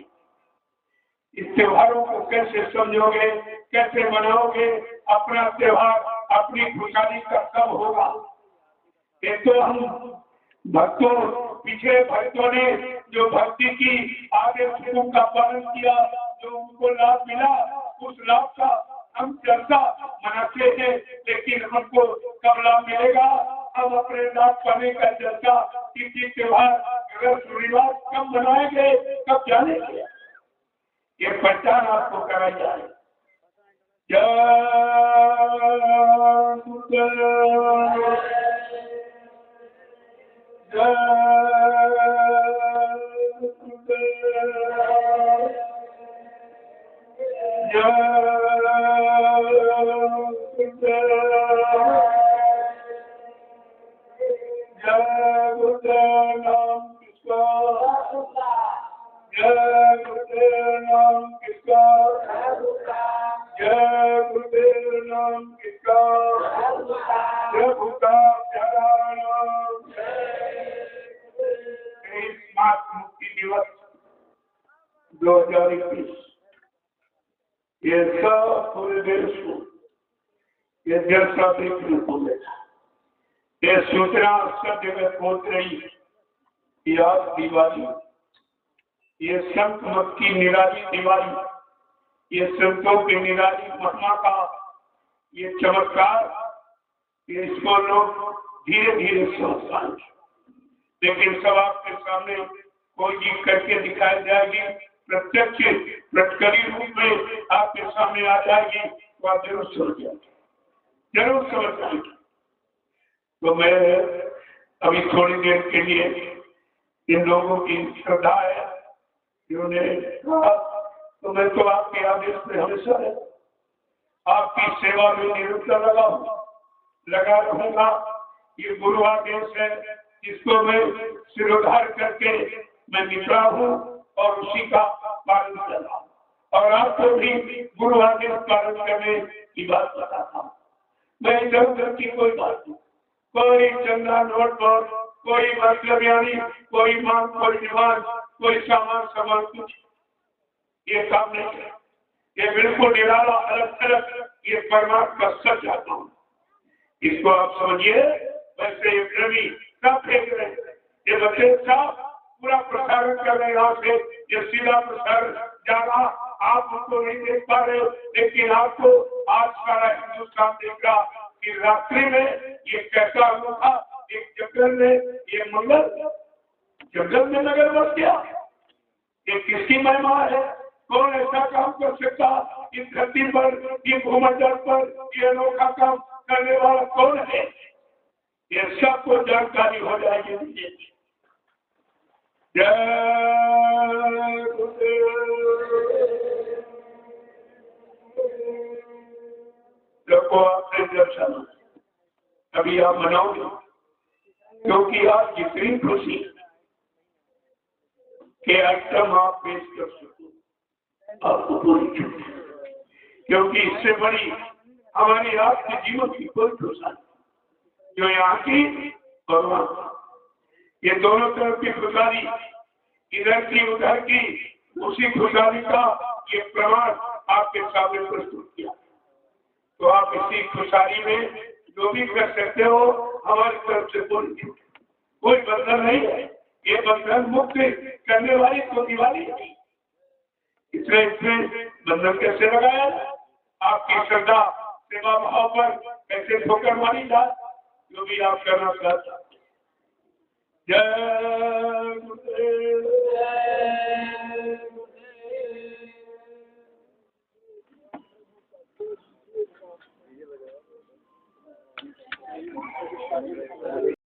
इस त्योहारों को कैसे समझोगे, कैसे मनाओगे, अपना त्योहार, अपनी खुशहाली का कब होगा। ये तो हम भक्तों, पिछले भक्तों ने जो भक्ति की आदेशों का पालन किया, जो उनको लाभ मिला, उस लाभ का हम चर्चा मनाते हैं। लेकिन हमको कब लाभ मिलेगा, हम अपने लाभ पाने का चर्चा किसी त्योहार रिवाज कब मनाएंगे, कब जानेंगे। ये पहचान आपको कराई जाए। जय जय गुरुदेव नाम किसका, जय गुरुदेव नाम किसका, प्रभु का प्यारा नाम। 23 मार्च मुक्ति दिवस 2021, ये सब पूरे देश को ये जलसा देखने को मिला। ये सूचना सब जगह पहुंच रही कि आज दिवाली, ये संत मत की निराली दिवाली, ये संतों की निराली महिमा का ये चमत्कार, ये इसको लोग धीरे धीरे समझ पाएंगे। लेकिन सब आपके सामने कोई चीज करके दिखाई जाएगी, प्रत्यक्ष प्रटकरी रूप में आपके सामने आ जाएगी, तो आप जरूर समझ जाएंगे, जरूर समझ जाएंगे। तो मैं अभी थोड़ी देर के लिए इन लोगों की श्रद्धा है, जिन्होंने कहा, तो मैं तो आपके आदेश में हमेशा है, आपकी सेवा में निरंतर लगा रहूंगा। ये गुरु आदेश है, जिसको मैं सिरोधार करके मैं निकला हूँ और उसी का पालन कर रहा हूँ। और आपको भी गुरु आदेश पालन करने की बात बताता हूँ। मैं इधर उधर की कोई बात नहीं, कोई चंदा नोट पर, कोई मतलब यानी कोई मांग, कोई डिमांड, कोई सामान कुछ ये काम नहीं है। ये बिल्कुल निराला अलग थलग ये परमात्मा का सच आता हूँ। इसको आप समझिए। वैसे ये रवि सब फेंक रहे हैं, ये बच्चे सब पूरा प्रसारण कर रहे हैं, यहाँ से ये सीधा प्रसारण जा रहा, आप उसको नहीं देख पा रहे, लेकिन आपको आज सारा हिंदुस्तान देख रहा कि रात्रि में ये कैसा हुआ था। एक जंगल में ये मंगल, जंगल में नगर बस गया। ये किसकी महिमा है? कौन ऐसा काम कर सकता इस धरती पर, ये भूमंडल पर ये अनोखा काम करने वाला कौन है? ये सबको जानकारी हो जाएगी। जय देखो आपने दर्शन अभी आप मनाओगे, क्योंकि आज जितनी खुशी के आइटम आप पेश कर सको आपको पूरी छूट, क्योंकि इससे बड़ी हमारी आपके जीवन की कोई खुशहाली जो यहाँ की और वहाँ, ये दोनों तरफ की खुशहाली, इधर की उधर की, उसी खुशहाली का ये प्रमाण आपके सामने प्रस्तुत किया। तो आप इसी खुशहाली में जो भी कर सकते हो हमारी तरफ से कोई बंधन नहीं है। ये बंधन मुक्त करने वाली तो दिवाली है, इसलिए इसमें बंधन कैसे लगाया? आपकी श्रद्धा सेवा भाव पर कैसे ठोकर मारी जाए, जो भी आप करना चाहते हैं। जय